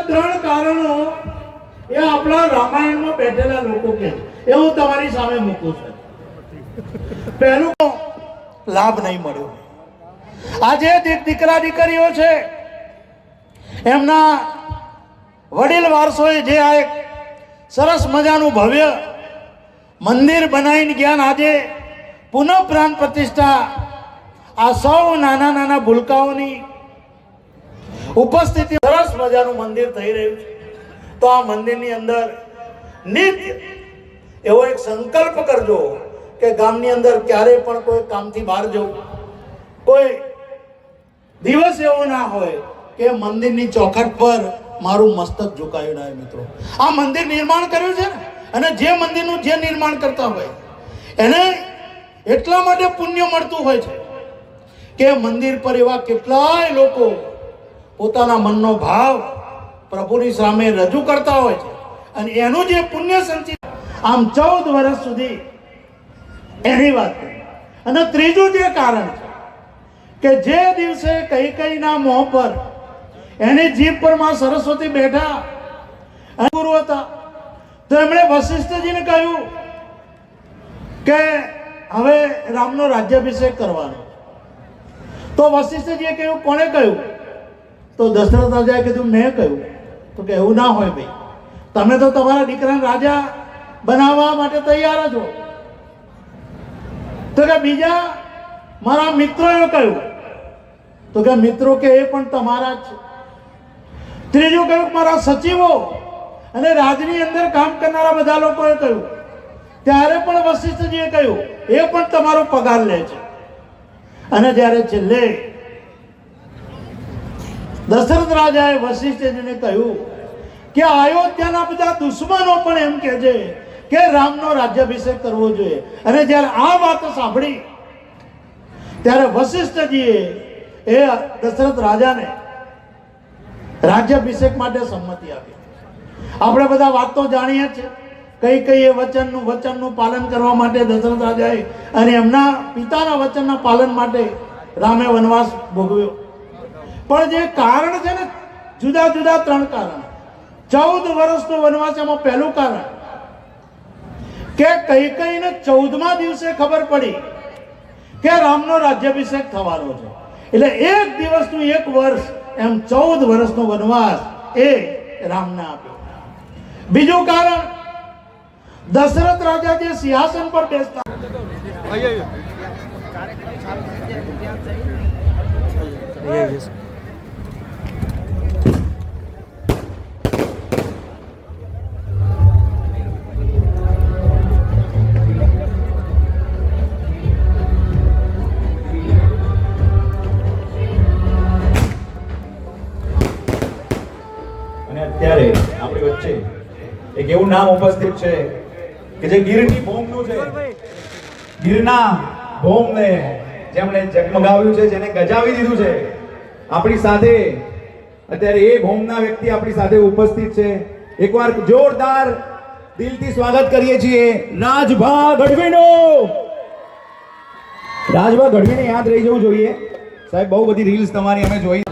ત્રણ કારણો એ આપણા રામાયણમાં બેઠેલા લોકો કે એ હું તમારી સામે મૂકું છું. પહેલું, લાભ નહીં મળ્યો. આજે દીકરા દીકરીઓ છે એમના વડીલ વારસોએ જે આ એક સરસ મજાનું ભવ્ય મંદિર બનાવીને ગયા, આજે પુનઃ પ્રાણ પ્રતિષ્ઠા આ સૌ નાના નાના ભૂલકાઓની ઉપસ્થિતિ સરસ મજાનું મંદિર થઈ રહ્યું છે. તો આ મંદિરની અંદર નિત્ય એવો એક સંકલ્પ કરજો કે ગામની અંદર ક્યારે પણ કોઈ કામથી બહાર જવું, કોઈ દિવસ એવો ના હોય કે મંદિરની ચોખટ પર મારું મસ્તક ઝુકાયું ના હોય. મિત્રો, આ મંદિર નિર્માણ કર્યું છે ને, અને જે મંદિરનું જે નિર્માણ કરતા હોય એને એટલા માટે પુણ્ય મળતું હોય છે કે મંદિર પર એવા કેટલાય લોકો પોતાના મનનો ભાવ પ્રભુની સામે રજૂ કરતા હોય છે, અને એનું જે પુણ્ય સંચિત આમ 14 વર્ષ સુધી એની વાત કરી. અને ત્રીજું જે કારણ છે કે જે દિવસે કૈકેયીના મોં પર એની જીભ પર માં સરસ્વતી બેઠા ગુરુ હતા, તો એમણે વશિષ્ઠજીને કહ્યું કે હવે રામનો રાજ્યાભિષેક કરવાનો. તો વશિષ્ઠજીએ કહ્યું, કોણે કહ્યું? તો દશરથ રાજાએ કીધું, મેં કહ્યું. તો કે એવું ના હોય ભાઈ, તમે તો તમારા દીકરાને રાજા બનાવવા માટે તૈયાર છો. તો કે બીજા મારા મિત્રોએ કહ્યું. તો કે મિત્રો કે એ પણ તમારા જ છે. ત્રીજું કહ્યું મારા સચિવો અને રાજની અંદર કામ કરનારા બધા લોકોએ કહ્યું. ત્યારે પણ વશિષ્ઠજીએ કહ્યું એ પણ તમારો પગાર લે છે. અને જ્યારે છેલ્લે દશરથ રાજાએ વશિષ્ઠજીને કહ્યું કે અયોધ્યાના બધા દુશ્મનો પણ એમ કહે છે કે રામનો રાજ્યાભિષેક કરવો જોઈએ. અને જ્યારે આ વાત સાંભળી ત્યારે વશિષ્ઠજીએ એ દશરથ રાજાને રાજ્યાભિષેક માટે સંમતિ આપી. આપણે બધા વાત તો જાણીએ છીએ, કઈ વચનનું પાલન કરવા માટે દશરથ રાજાએ અને એમના પિતાના વચનના પાલન માટે રામે વનવાસ ભોગવ્યો. પણ જે કારણ છે ને, જુદા જુદા 3 કારણ. 14 વર્ષનો વનવાસ, એમાં પહેલું કારણ કે કૈકેયીને 14મા દિવસે ખબર પડી કે રામનો રાજ્યાભિષેક થવાનો છે, એટલે એક દિવસનું 1 વર્ષ એમ 14 વર્ષનો વનવાસ એ રામને આપ્યો. બીજું કારણ, દશરથ રાજા જે સિંહાસન પર બેસતા અત્યારે આપણી વચ્ચે એક એવું નામ ઉપસ્થિત છે કે જે ગીરની ભૂમનું છે. ગીરના ભૂમને જેમણે જગમગાવ્યું છે, જેને ગજાવી દીધું છે, આપણી સાથે અત્યારે એ ભૂમના વ્યક્તિ આપણી સાથે ઉપસ્થિત છે. એકવાર જોરદાર દિલથી સ્વાગત કરીએ છીએ રાજભા ગઢવીનું. રાજભા ગઢવીને યાદ રહી જવું જોઈએ સાહેબ, બહુ બધી રીલ્સ તમારી અમે જોઈ.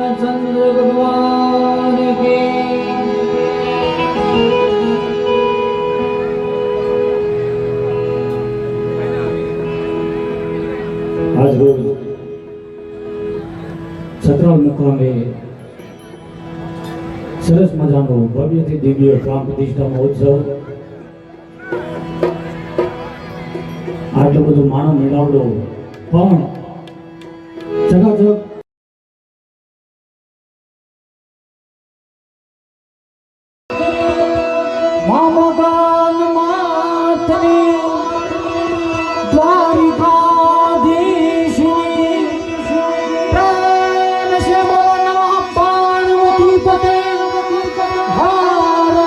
रामचंद्र भगवान की आज रोज छत्राल मुकामे सरस मजानो भव्यથી દિવ્ય પ્રાણ પ્રતિષ્ઠા મહોત્સવ આટલો બધો માનવ મેળાવડો પણ ચકાચક મામગાન માતની દ્વારિકાધીશની પ્રાણ શિવો નમઃ પાર્વતી પતે હર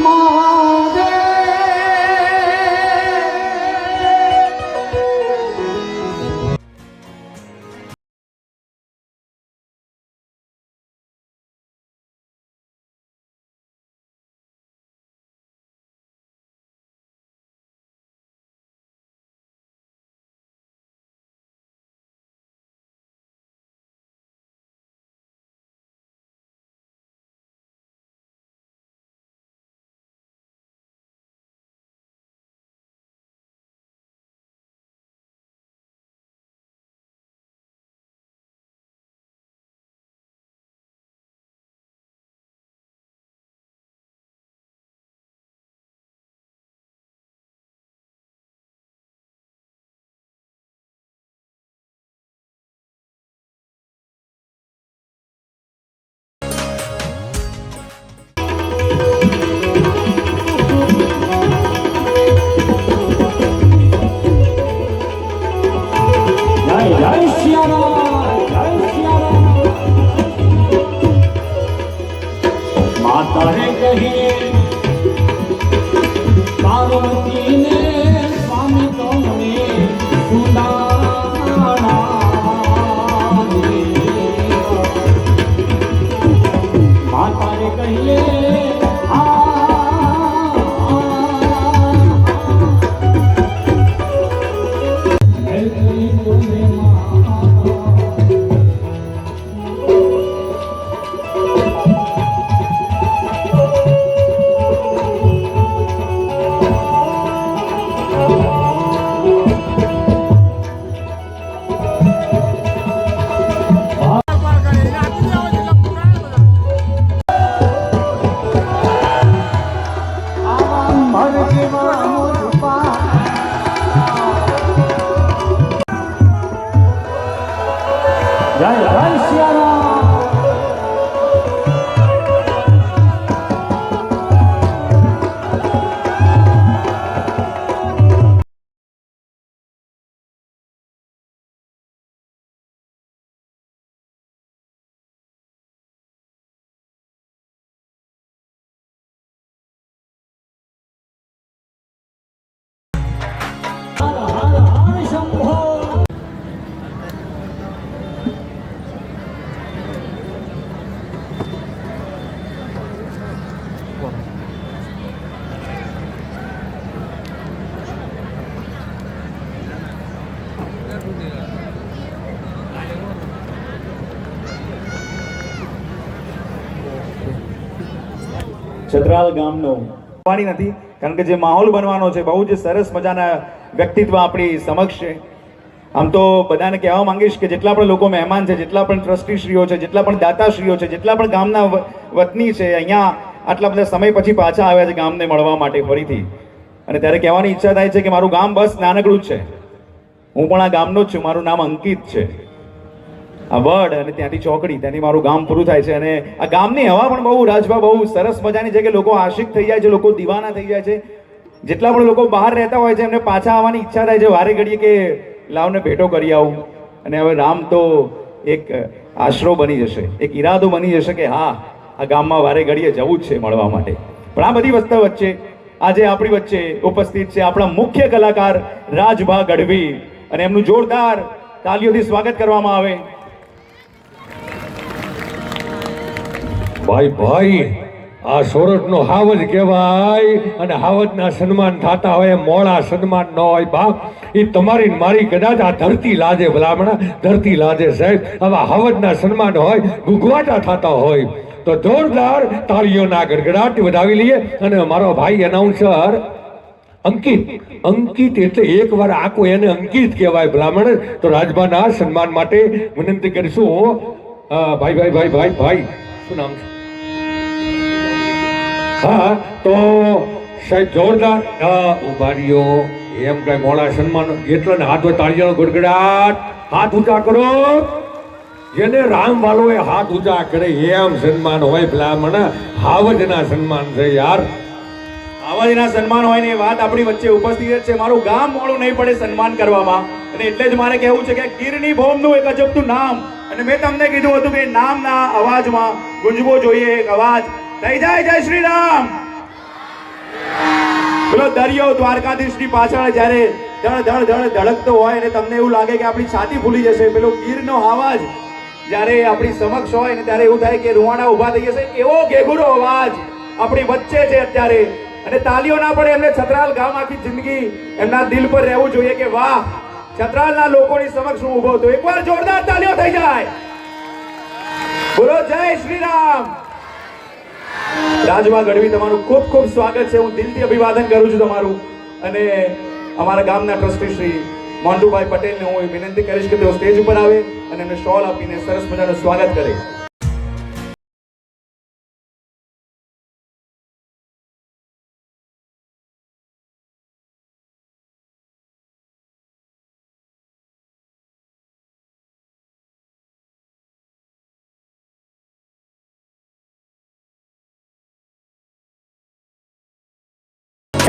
મહાદેવ. જય સિયારામ, જય સિયારામ. માતાએ કહીએ પાર્વતીને સ્વામી તમને સુદાણા માતાએ કહીએ જય જય સિયારામ. હર હર હર શંભો. છત્રાલ ગામનો વાની નથી કારણ કે જે માહોલ બનવાનો છે બહુ જ સરસ મજાના વ્યક્તિત્વ આપણી સમક્ષ છે. આમ તો બધાને કહેવા માંગીશ કે જેટલા પણ લોકો મહેમાન છે, જેટલા પણ ટ્રસ્ટીશ્રીઓ છે, જેટલા પણ દાતાશ્રીઓ છે, જેટલા પણ ગામના વતની છે, અહીંયા આટલા બધા સમય પછી પાછા આવ્યા છે ગામને મળવા માટે ફરીથી. અને ત્યારે કહેવાની ઈચ્છા થાય છે કે મારું ગામ બસ નાનકડું જ છે. હું પણ આ ગામનો જ છું. મારું નામ અંકિત છે. આ વડ અને ત્યાંથી ચોકડી ત્યાંથી મારું ગામ પૂરું થાય છે. અને આ ગામની હવા પણ બહુ રાજભા બહુ સરસ મજાની છે કે લોકો આશિક થઈ જાય છે, લોકો દીવાના થઈ જાય છે. જેટલા પણ લોકો બહાર રહેતા હોય છે એમને પાછા આવવાની ઈચ્છા થાય છે વારે ઘડીએ કે લાવને ભેટો કરી આવું. અને હવે રામ તો એક આશરો બની જશે, એક ઈરાદો બની જશે કે હા આ ગામમાં વારે ઘડીએ જવું જ છે મળવા માટે. પણ આ બધી વસ્તુ વચ્ચે આજે આપણી વચ્ચે ઉપસ્થિત છે આપણા મુખ્ય કલાકાર રાજભા ગઢવી અને એમનું જોરદાર તાલીઓથી સ્વાગત કરવામાં આવે. ભાઈ ભાઈ આ સોરઠનો હાવજ કહેવાય અને હાવજના સન્માન થતા હોય મોળા સન્માન ન હોય બાપ. એ તમારી ને મારી કદાચ આ ધરતી લાજે ભલામણા, ધરતી લાજે સાહેબ. આવા હાવજના સન્માન હોય, ગુગવાટા થતા હોય તો જોરદાર તાળીઓના ગડગડાટ વધાવી લઈએ. અને મારો ભાઈ એનાઉન્સર અંકિત એટલે એકવાર આખો એને અંકિત કહેવાય ભલામણ. તો રાજભાના સન્માન માટે વિનંતી કરીશું. ભાઈ શું નામ છે? હા તો સાહેબ જોરદાર ઉભા રહ્યો. એમ કઈ મોડા સન્માન એટલા ને હાથ તાળીઓનો ગડગડાટ, હાથ ઊંચા કરો. જેને રામ વાલો એ હાથ ઊંચા કરે એમ સન્માન હોય ભલામણ. હાવજના સન્માન છે યાર. આવાજના સન્માન હોય ને એ વાત આપણી વચ્ચે ઉપસ્થિત જ છે. મારું ગામ મોડું નહીં પડે સન્માન કરવામાં. અને એટલે જ મારે કહેવું છે કે ગીરની ભૌમનું એક અજબનું નામ. અને મેં તમને કીધું હતું કે નામના અવાજમાં ગુંજવો જોઈએ એક અવાજ. થઈ જાય જય શ્રી રામ. પેલો દરિયો દ્વારકાધીશની પાછળ જ્યારે ધડ ધડ ધડ ધડકતો હોય અને તમને એવું લાગે કે આપણી છાતી ફૂલી જશે, પેલો ગીરનો અવાજ જ્યારે આપણી સમક્ષ હોય ને ત્યારે એવું થાય કે રૂવાણા ઊભા થઈ જશે. એવો ઘેઘુરો અવાજ આપણી વચ્ચે છે અત્યારે. અને તાલીઓ ના પડે એમને છત્રાલ ગામ આખી જિંદગી એમના દિલ પર રહેવું જોઈએ કે વાહ, છત્રાલના લોકોની સમક્ષ હું ઊભો હતો. એકવાર જોરદાર તાલીઓ થઈ જાય. બોલો જય શ્રી રામ. રાજભા ગઢવી તમારું ખૂબ ખૂબ સ્વાગત છે. હું દિલથી અભિવાદન કરું છું તમારું. અને અમારા ગામના ટ્રસ્ટી શ્રી મોન્ટુભાઈ પટેલને હું વિનંતી કરીશ કે તેઓ સ્ટેજ ઉપર આવે અને એમને શોલ આપીને સરસ મજાનું સ્વાગત કરે.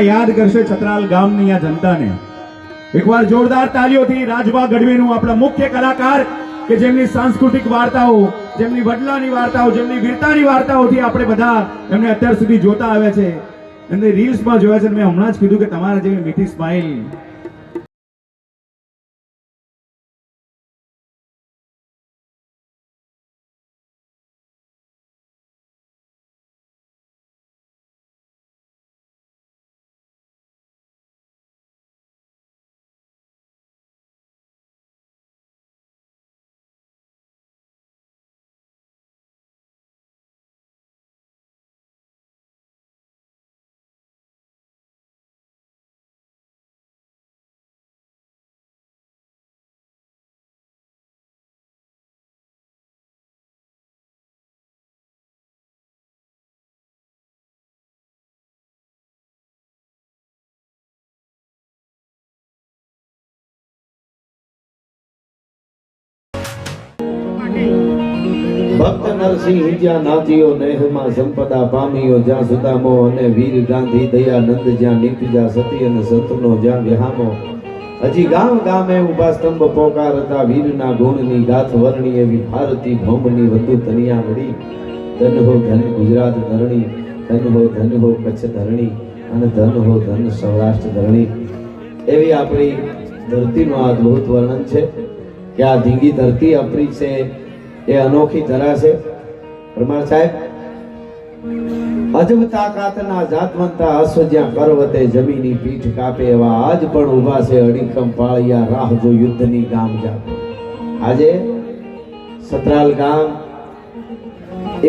યાદ કરશે છત્રાલ ગામની આ જનતાને. એકવાર જોરદાર તાલીઓથી રાજભા ગઢવીનું આપણા મુખ્ય કલાકાર કે જેમની સાંસ્કૃતિક વાર્તાઓ, જેમની વડલાની વાર્તાઓ, જેમની વીરતાની વાર્તાઓથી આપણે બધા એમને અત્યાર સુધી જોતા આવ્યા છે, એમને રીલ્સમાં જોયા છે. મેં હમણાં જ કીધું કે તમારા જેવી મીઠી સ્માઇલ ભક્ત નરસિંહ હિજ્યા નાથિયો નેહમાં સંપદા પામીયો જ્યાં સુદામો અને વીર ગાંધી દયાનંદ જ્યાં નીપજા સતી અને સતનો જ્યાં વિહામો. હજી ગામ ગામે ઉભા સ્તંભ પોકારતા વીરના ગુણની ગાથ વર્ણી એવી ભારતી ભૌમની વધુ તનિયા વળી. ધન હો ધન ગુજરાત ધરણી, ધન હો કચ્છ ધરણી અને ધન હો ધન સૌરાષ્ટ્ર ધરણી. એવી આપણી ધરતીનું આ અદ્ભુત વર્ણન છે કે આ ધીંગી ધરતી આપણી છે એ અનોખી ધરા છે. પરમાર સાહેબ, અજબ તાકાતના જાતવંતા અશ્વ જ્યાં પર્વતે જમીની પીઠ કાપે એવા આજ પણ ઊભા છે અડીખમ પાળિયા રાહ જો યુદ્ધની ગામ જાપે. આજે સતરાલ ગામ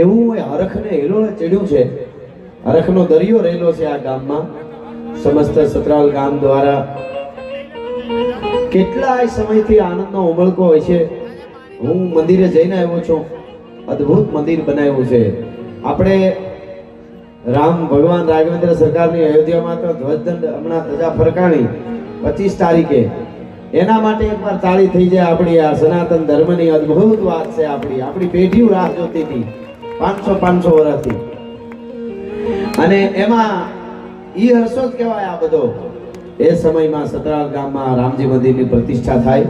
એવું હરખને હેલોને ચડ્યું છે, હરખનો દરિયો રહેલો છે આ ગામમાં. સમસ્ત સતરાલ ગામ દ્વારા કેટલાય સમયથી આનંદનો ઉમળકો હોય છે. હું મંદિરે જઈને આવ્યો છું, અદ્ભુત મંદિર બનાવ્યું છે. આપણે રામ ભગવાન રાઘવેન્દ્ર સરકારની અયોધ્યામાં તો ધ્વજદંડ હમણાં ધજા ફરકાણી 25 તારીખે. એના માટે એકવાર તાળી થઈ જાય. આપણી આ સનાતન ધર્મની અદ્ભુત વાત છે. આપણી પેઢીઓ રાહ જોતી હતી 500 વર્ષથી. અને એમાં ઈ હર્ષો જ કહેવાય આ બધો. એ સમયમાં સતરાલ ગામમાં રામજી મંદિરની પ્રતિષ્ઠા થાય.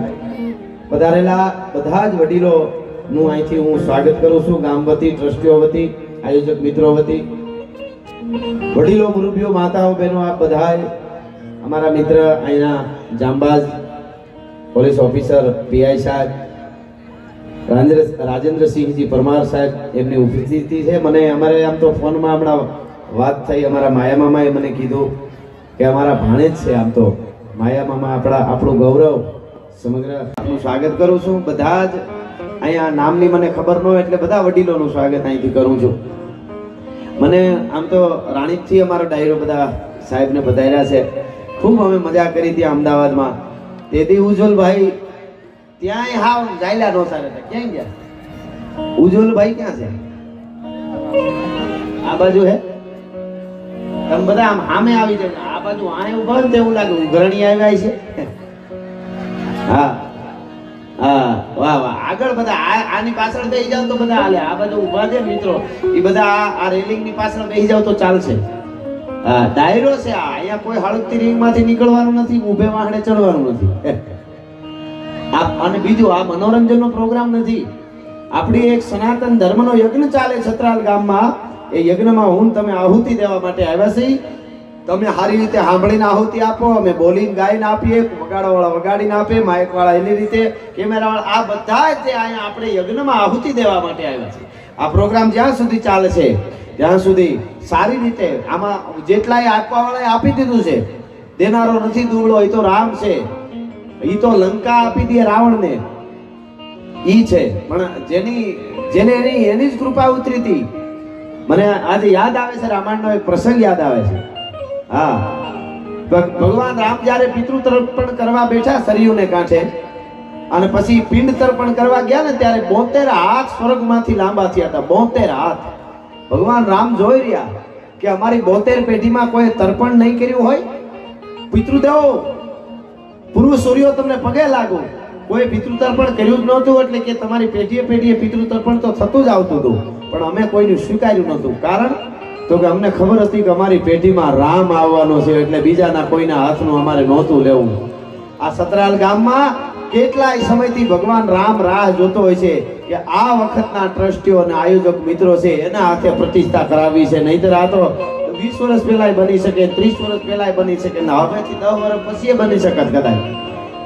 પધારેલા બધા જ વડીલોનું અહીંથી હું સ્વાગત કરું છું, ગામ વતી, ટ્રસ્ટીઓ વતી, આયોજક મિત્રો વતી. વડીલો, મુરબ્બીઓ, માતાઓ, બહેનો, આપ બધા અમારા મિત્ર અહીંના જાંબાજ પોલીસ ઓફિસર પીઆઈ સાહેબ, રાજેન્દ્રસિંહજી પરમાર સાહેબ એમની ઉપસ્થિતિ છે. મને અમારે આમ તો ફોનમાં હમણાં વાત થઈ, અમારા માયા મામાએ મને કીધું કે અમારા ભાણેજ છે. આમ તો માયા મામા આપણું ગૌરવ સમગ્ર આપનું સ્વાગત કરું છું. બધા જ અહીંયા નામની મને ખબર ન હોય એટલે બધા વડીલોનું સ્વાગત અહીંથી કરું છું. મને આમ તો રાણીપથી અમારો ડાયરો બધા સાહેબને બધાર્યા છે. ખૂબ અમે મજા કરી હતી અમદાવાદમાં. તેથી ઉજ્જવલભાઈ ત્યાંય હાવ જાયલા નહોતા રહેતા. ક્યાં ગયા ઉજ્જવલભાઈ? ક્યાં છે? આ બાજુ હે? તમે બધા આમ સામે આવી જાય. આ બાજુ આને ઉભા ને એવું લાગે ઉઘરણી આવ્યા છે. હા હા, વાહ વાહ. આગળ બધા આની પાછળ બેસી જાવ તો બધા હાલે. આ બાજુ ઉભા છે મિત્રો, એ બધા આ રેલિંગ ની પાછળ બેસી જાવ તો ચાલશે. હા, ડાયરો છે આ. અહીંયા કોઈ હળગતી રિંગ માંથી નીકળવાનું નથી, ઊભે વાહણે ચડવાનું નથી. અને બીજું, આ મનોરંજનનો પ્રોગ્રામ નથી. આપણી એક સનાતન ધર્મનો યજ્ઞ ચાલે છત્રાલ ગામમાં. એ યજ્ઞમાં હું તમે આહુતિ દેવા માટે આવ્યા છે. તમે સારી રીતે સાંભળીને આહુતિ આપો, અમે બોલીને ગાઈને આપીએ, વગાડવાવાળા વગાડીને આપે, માઇકવાળા એની રીતે, કેમેરાવાળા, આ બધા જ જે અહીંયા આપણે યજ્ઞમાં આહુતિ દેવા માટે આવ્યા છે. આ પ્રોગ્રામ જ્યાં સુધી ચાલે છે ત્યાં સુધી સારી રીતે આમાં જેટલાય આપવાવાળાએ આપી દીધું છે. દેનારો નથી દુબળો, એ તો રામ છે. ઈ તો લંકા આપી દે રાવણને, ઈ છે. પણ જેને એની જ કૃપા ઉતરી હતી. મને આજે યાદ આવે છે, રામાયણનો એક પ્રસંગ યાદ આવે છે. હા, ભગવાન રામ જ્યારે પિતૃ તર્પણ કરવા બેઠા સરયુને કાંઠે, અને પછી પિંડ તર્પણ કરવા ગયા ને, ત્યારે 72 હાથ સ્વર્ગમાંથી લાંબા થયા હતા. 72 હાથ. ભગવાન રામ જોઈ રહ્યા કે અમારી 72 પેઢીમાં કોઈ તર્પણ નહીં કર્યું હોય. પિતૃદેવો, પૂર્વ સૂર્યો તમને પગે લાગુ, કોઈ પિતૃ તર્પણ કર્યું જ નહોતું, એટલે કે તમારી પેઢીએ પિતૃ તર્પણ તો થતું જ આવતું હતું, પણ અમે કોઈનું સ્વીકાર્યું નહોતું. કારણ તો કે અમને ખબર હતી કે અમારી પેઢીમાં રામ આવવાનો છે, એટલે બીજાના કોઈના હાથનું અમારે નહોતું લેવું. આ સતરાલ ગામમાં કેટલાય સમયથી ભગવાન રામ રાહ જોતો હોય છે કે આ વખતના ટ્રસ્ટીઓ અને આયોજક મિત્રો છે એના હાથે પ્રતિષ્ઠા કરાવવી છે. નહીતર આ તો 20 વર્ષ પહેલા બની શકે, 30 વર્ષ પહેલા બની શકે, ને હવેથી 10 વર્ષ પછી બની શકત કદાચ.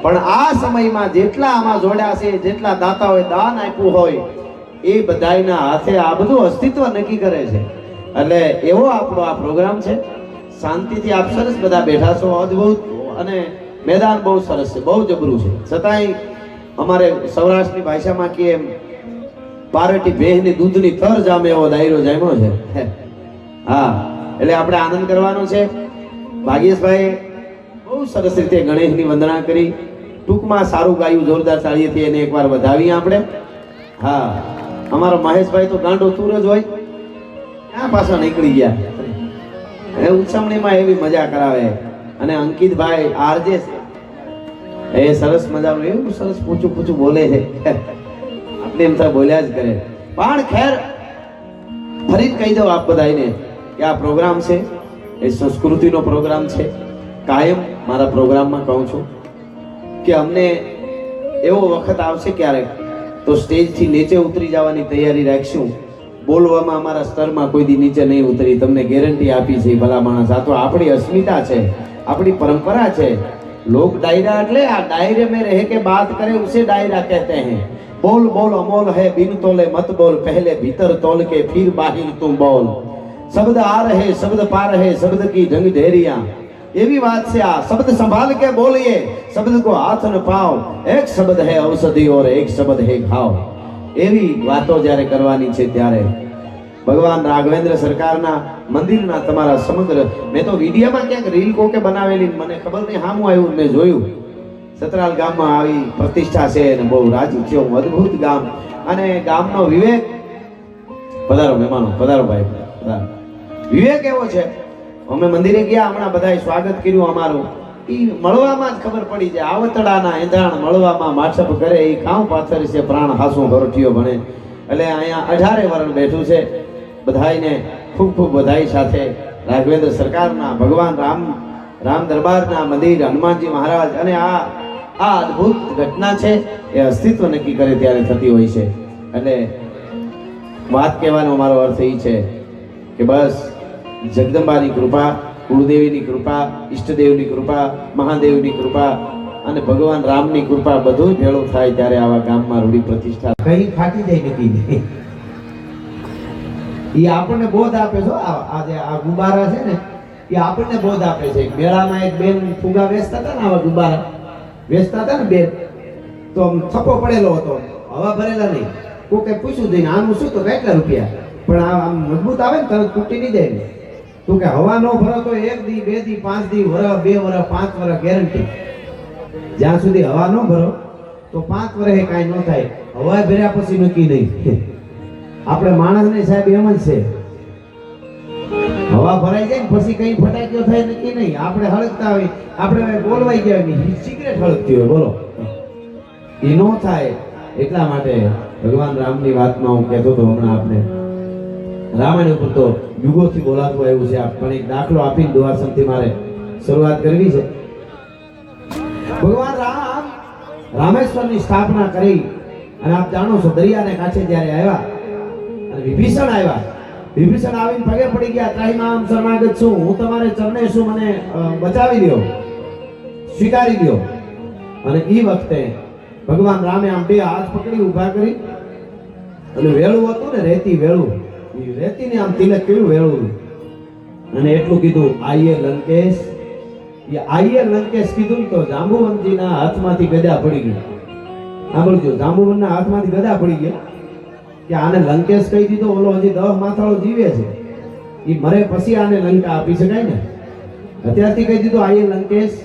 પણ આ સમયમાં જેટલા આમાં જોડ્યા છે, જેટલા દાતાઓએ દાન આપ્યું હોય, એ બધાયના હાથે આ બધું અસ્તિત્વ નક્કી કરે છે. એટલે એવો આપણો આ પ્રોગ્રામ છે. શાંતિથી આપ સરસ બધા બેઠા છો, અદ્ભુત. અને મેદાન બહુ સરસ છે, બહુ જબરું છે. છતાંય અમારે સૌરાષ્ટ્રની ભાષામાં કે એમ પારટી ભેહની દૂધની થર જામે એવો દાયરો જામ્યો છે. હા, એટલે આપણે આનંદ કરવાનો છે. ભાગ્યેશભાઈ બહુ સરસ રીતે ગણેશની વંદના કરી, ટૂંકમાં સારું ગાયું, જોરદાર તાળીએથી એને એકવાર વધાવીએ આપણે. હા, અમારો મહેશભાઈ તો ગાંડો તૂર જ હોય, ક્યાં પાછા નીકળી ગયા. એ ઉછમણીમાં એવી મજા કરાવે. અને અંકિતભાઈ આરજે એ સરસ મજાનું એવું સરસ પૂછું બોલે છે. આપણે એમ થાય બોલ્યા જ કરે. પણ ખેર, ફરી કહી દઉં આપ બધાને કે આ પ્રોગ્રામ છે એ સંસ્કૃતિનો પ્રોગ્રામ છે. કાયમ મારા પ્રોગ્રામમાં કહું છું કે અમને એવો વખત આવશે ક્યારેક તો સ્ટેજથી નીચે ઉતરી જવાની તૈયારી રાખશું. બોલવામાં અમારા સ્તરમાં કોઈ દી નીચે નહીં ઉતરી, તમને ગેરંટી આપી છે. ભલા માણસ, આ તો આપણી અસ્મિતા છે, આપણી પરંપરા છે. लोग डायरा એટલે આ डायरे में रह के बात करे उसे डायरा कहते हैं. बोल बोल अमोल है बिन तोले मत बोल, पहले भीतर तोल के फिर बाहर तुम बोल. शब्द आ रहे शब्द पा रहे शब्द की ढंग ढेरियां. એવી વાત છે આ. શબ્દ સંભાળ કે બોલીએ, શબ્દ को हाथ न पाओ. एक शब्द है औषधि और एक शब्द है घाव. એવી વાતો જ્યારે કરવાની છે ત્યારે ભગવાન રાઘવેન્દ્ર સરકારના મંદિરના તમારા સમગ્ર, મેં તો વિડીયોમાં ક્યાંક રીલ કોકે બનાવેલી, મને ખબર નહીં હામું આવ્યું, મેં જોયું. સતરાલ ગામમાં આવી પ્રતિષ્ઠા છે અને બહુ રાજી છે. અદ્ભુત ગામ અને ગામનો વિવેક. પધારો મહેમાનો, પધારો ભાઈ, પધારો. વિવેક એવો છે. અમે મંદિરે ગયા, હમણાં બધાએ સ્વાગત કર્યું અમારું. એ મળવામાં જ ખબર પડી જાય. આવતડાના એંધાણ મળવામાં માછપ કરે, એ કામ પાથર છે, પ્રાણ હાસું ભરઠિયો ભણે. એટલે અહીંયા 18 વરણ બેઠું છે. બધાઈને ખૂબ ખૂબ બધાઈ સાથે રાઘવેન્દ્ર સરકારના ભગવાન રામ દરબારના મંદિર, હનુમાનજી મહારાજ, અને આ અદ્ભુત ઘટના છે એ અસ્તિત્વ નક્કી કરે ત્યારે થતી હોય છે. એટલે વાત કહેવાનો મારો અર્થ એ છે કે બસ જગદંબાની કૃપા, કુળદેવીની કૃપા, ઈષ્ટદેવની કૃપા, મહાદેવની કૃપા અને ભગવાન રામની કૃપા બધું ભેળું થાય ત્યારે આવા ગામમાં રૂડી પ્રતિષ્ઠા કઈ ફાટી જાય નક્કી નહીં. એ આપણને બોધ આપે છે. આ જે આ ગુબારા છે ને એ આપણને બોધ આપે છે. મેળામાં એક બેન ફુગા વેચતા હતા ને, આવા ગુબારા વેચતા હતા ને બેન, તો આમ થપ્પો પડેલો હતો, હવા ભરેલા નહીં. કોકે પૂછ્યું જઈને આનું શું, તો કેટલા રૂપિયા? પણ આમ મજબૂત આવે ને તરત તૂટી નહીં જાય ને. તું કે હવા નો ભરો તો 1 દી 2 દી 5 દી વરસ 2 વરસ 5 વરસ ગેરંટી. જ્યાં સુધી હવા ન ભરો તો 5 વર્ષે કાંઈ ન થાય. હવા ભર્યા પછી નક્કી નહીં. આપણે માણસને સાહેબ એમ જ છે, હવા ભરાઈ જાય ને પછી કઈ ફટાક્યો થાય નક્કી નહીં. આપણે હળગતા હોય, આપણે બોલવાઈ ગયા નહીં, સિગરેટ હળગતી હોય, બોલો એ નો થાય. એટલા માટે ભગવાન રામની વાતમાં હું કહેતો હતો હમણાં આપને, રામાયણ ઉપર તો યુગોથી બોલાતું આવ્યું છે. પણ એક દાખલો આપીને દુવાસમથી મારે શરૂઆત કરવી છે. ભગવાન રામ રામેશ્વરની સ્થાપના કરી અને આપ જાણો છો દરિયાને કાંઠે જ્યારે આવ્યા અને વિભીષણ આવ્યા, વિભીષણ આવીને પગે પડી ગયા, ત્રાહિમામ શરણાગત છું, હું તમારે ચરણે છું, મને બચાવી લ્યો, સ્વીકારી લ્યો. અને એ વખતે ભગવાન રામે આમ 2 હાથ પકડી ઊભા કરી અને વેળું હતું ને, રેતી વેળું, એ રેતીને આમ તિલક કર્યું વેળું, અને એટલું કીધું આઈએ લંકેશ. એ આઈએ લંકેશ કીધું તો જાંબુવનજીના હાથમાંથી ગદા પડી ગઈ. સાંભળજો, જાંબુવનના હાથમાંથી ગદા પડી ગયા કે આને લંકેશ કહી દીધો, ઓલો હજી 10 માથાળો જીવે છે, એ મરે પછી આને લંકા આપી શકાય ને. અત્યારથી કહી દીધું આઈએ લંકેશ.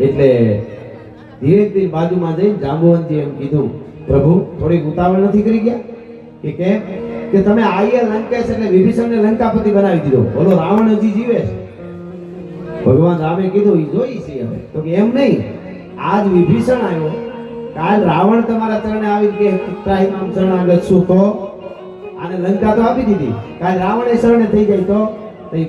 એટલે ધીરે ધીરે બાજુમાં જઈને જાંબુવનજી એમ કીધું, પ્રભુ થોડીક ઉતાવળ નથી કરી ગયા? કે કેમ? કે તમે આઈએ લંકેશ એટલે વિભીષણને લંકાપતિ બનાવી દીધો, ઓલો રાવણ હજી જીવે છે. ભગવાન રામે કીધું ઈ જોઈ છે હવે. તો કે એમ નહીં, આજ વિભીષણ આવ્યો, કાલ રાવણ તમારા ચરણે આવી કે ત્રાહિમામ શરણાગત છું, તો આને લંકા તો આપી દીધી, કાલ રાવણે શરણે થઈ જાય તો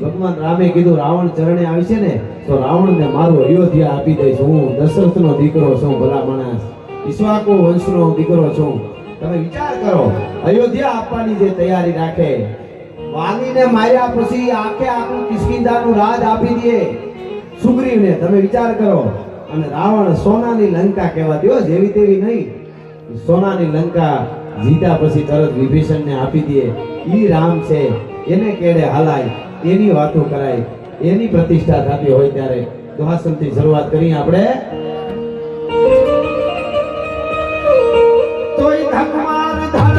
ભગવાન રામે કીધું રાવણ ચરણે આવી છે ને તો રાવણને મારું અયોધ્યા આપી દઈશ. હું દશરથનો દીકરો છું, ભલા માણસ, ઈક્ષ્વાકુ વંશનો દીકરો છું. તમે વિચાર કરો, અયોધ્યા આપવાની જે તૈયારી રાખે, વાલીને માર્યા પછી આખે આખું કિષ્કિંધાનું રાજ આપી દે સુગ્રીવને. તમે વિચાર કરો. અને રાવણ સોનાની લંકા કહેવા દો, જેવી તેવી નહીં, સોનાની લંકા જીતા પછી તરત વિભીષણને આપી દે. ઈ રામ છે, એને કેડે હાલાય, એની વાતો કરાય, એની પ્રતિષ્ઠા થતી હોય ત્યારે દુહાસનથી શરૂઆત કરી આપણે. તોય ધકમાર ધર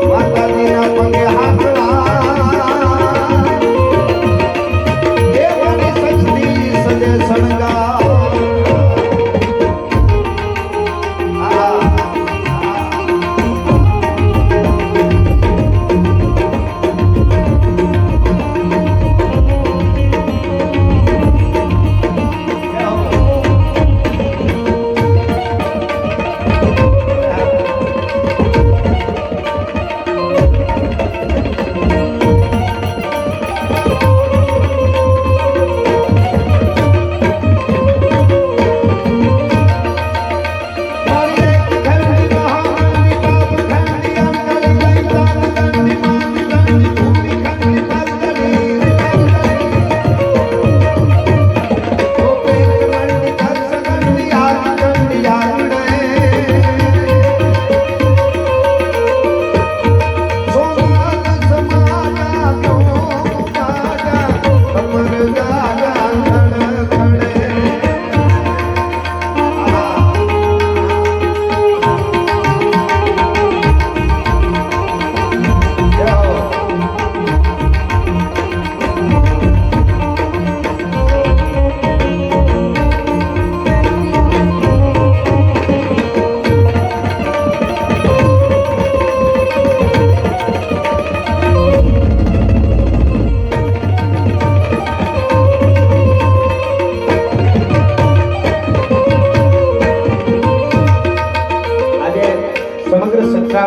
માતાજીના પગે હાથ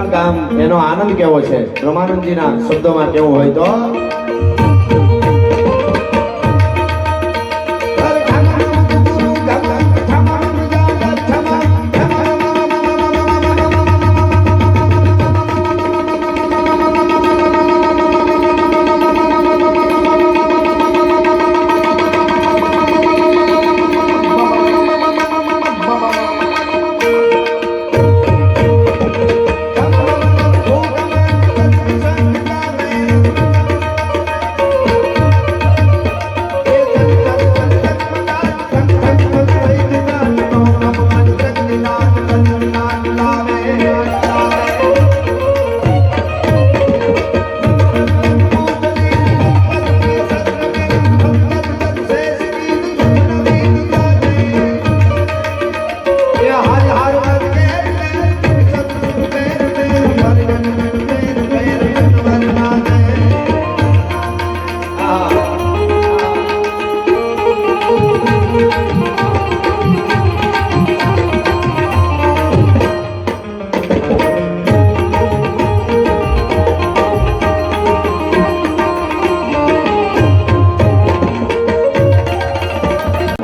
સતરાલ ગામ એનો આનંદ કેવો છે બ્રહ્માનંદજીના શબ્દોમાં કેવું હોય તો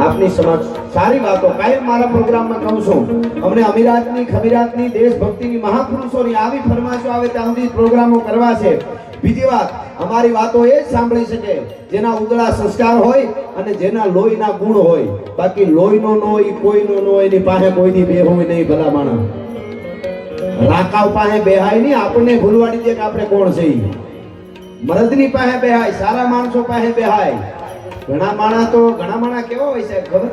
આપની સમક્ષ સારી વાતો કાયમ મારા પ્રોગ્રામમાં કહું છું અમને અમીરાતની ખમીરાતની દેશભક્તિની મહાપુરુષોની આવી ફરમાશો આવે ત્યાં સુધી પ્રોગ્રામો કરવા છે બીજી વાત અમારી વાતો એ જ સાંભળી શકે જેના ઉદળા સંસ્કાર હોય અને જેના લોહીના ગુણ હોય બાકી લોહીનો ન હોય કોઈનો ન હોય એની પાસે કોઈની બેહોય નહીં ભલા માણસ રાકાવ પાસે બેહાય નહીં આપણને ભૂલવાડી દે કે આપણે કોણ છે મરદની પાસે બેહાય સારા માણસો પાસે બેહાય ઘણા માણા કેવા હોય છે ખબર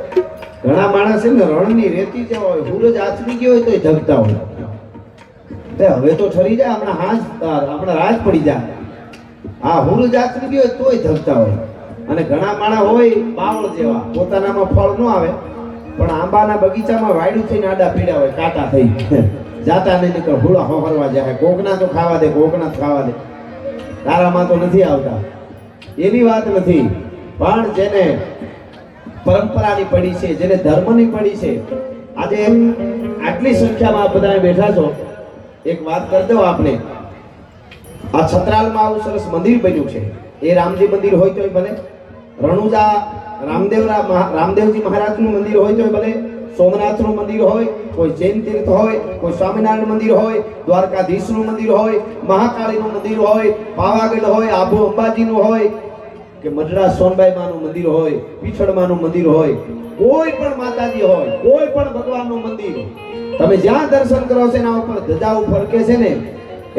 ઘણા માણસ છે ને રણની રેતી જેવા હોય સૂરજ આચરી ગયો હોય તોય ધગતા હોય તે હવે તો ઠરી જાય હમણાં રાત પડી જાય આ સૂરજ આચરી ગયો હોય તોય ધગતા હોય અને ઘણા માણા હોય બાવળ જેવા પોતાનામાં ફળ ન આવે પણ આંબાના બગીચામાં વાયડું થઈને આડા પીડા હોય કાંટા થઈ જાતા નહીં નીકળ હુળા હોહરવા જાય કોકના તો ખાવા દે કોકના ખાવા દે તારામાં તો નથી આવતા એની વાત નથી પણ જેને પરંપરાની પડી છે જેને ધર્મની પડી છે આજે આટલી સંખ્યામાં બધા બેઠા છો એક વાત કરી દો આપને આ છત્રાલમાં આવું સરસ મંદિર બન્યું છે એ રામજી મંદિર હોય તોય ભલે રણુજા રામદેવજી મહારાજનું મંદિર હોય તોય ભલે સોમનાથનું મંદિર હોય કોઈ જૈન તીર્થ હોય કોઈ સ્વામિનારાયણ મંદિર હોય દ્વારકાધીશનું મંદિર હોય મહાકાળીનું મંદિર હોય પાવાગઢ હોય આબુ અંબાજીનું હોય કે મઢડા સોનબાઈ માનું મંદિર હોય પીછળમાનું મંદિર હોય કોઈ પણ માતાજી હોય કોઈ પણ ભગવાનનું મંદિર તમે જ્યાં દર્શન કરો છો એના ઉપર ધજાઓ ફરકે છે ને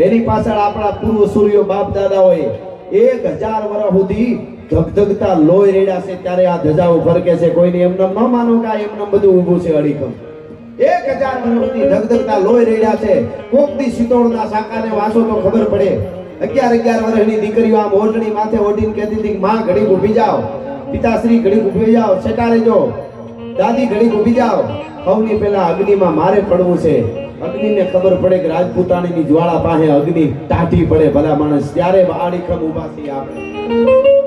એની પાછળ આપણા પૂર્વ સૂર્યો બાપ દાદા હોય 1000 વર્ષ સુધી ધગધગતા લોહી રેડા છે ત્યારે આ ધજાઓ ફરકે છે કોઈને એમને ન માનો કે એમને બધું ઊભું છે અડીખમ 1000 વર્ષ સુધી ધગધગતા લોહી રેડા છે કોકની સિતોડના સાકાને વાંચો તો ખબર પડે 11 વર્ષની દીકરીઓ આમ ઓઢણી માથે ઓઢીને કહેતી હતી માં ઘડીક ઊભી જાઓ પિતાશ્રી ઘડીક ઊભી જાઓ છેટા રહેજો દાદી ઘડીક ઊભી જાઓ સૌની પહેલા અગ્નિમાં મારે પડવું છે અગ્નિને ખબર પડે કે રાજપૂતાણીની જ્વાળા પાસે અગ્નિ ટાઢી પડે ભલા માણસ ત્યારે આડીખમ ઊભા થઈ આપણે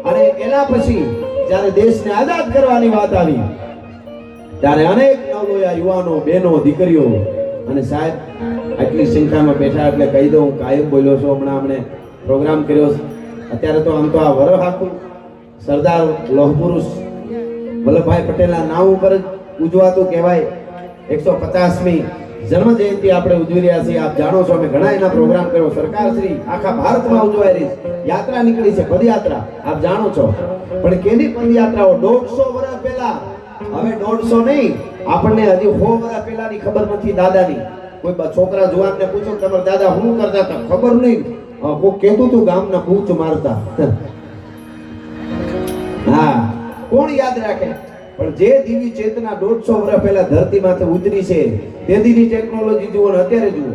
અને એના પછી જ્યારે દેશને આઝાદ કરવાની વાત આવી ત્યારે અનેક નવલોયા યુવાનો બહેનો દીકરીઓ અને સાહેબ આટલી સંખ્યામાં બેઠા એટલે કહી દઉં કાયમ બોલ્યો છો હમણાં પ્રોગ્રામ કર્યો અત્યારે તો આમ તો આ વરહ આખું સરદાર લોહ પુરુષ વલ્લભભાઈ પટેલના નામ ઉપર જ ઉજવાતું કહેવાય 150મી જન્મ જયંતિ આપણે ઉજવી રહ્યા છીએ આપ જાણો છો અમે ઘણા એના પ્રોગ્રામ કર્યો સરકાર શ્રી આખા ભારતમાં ઉજવાઈ રહી છે યાત્રા નીકળી છે પદયાત્રા આપ જાણો છો પણ કેની પદયાત્રાઓ 150 વર્ષ પહેલા હવે 150 નહીં આપણને હજી 100 વર્ષ પહેલાની ખબર નથી દાદાની કોઈ છોકરા જુવાનને પૂછો તમારા દાદા શું કરતા હતા ખબર નહીં કોઈ કહેતું તું ગામના કૂચ મારતા હા કોણ યાદ રાખે પણ જે દિવ્ય ચેતના 150 વર્ષ પહેલા ધરતીમાંથી ઉતરી છે તે દીની ટેકનોલોજી જુઓ ને અત્યારે જુઓ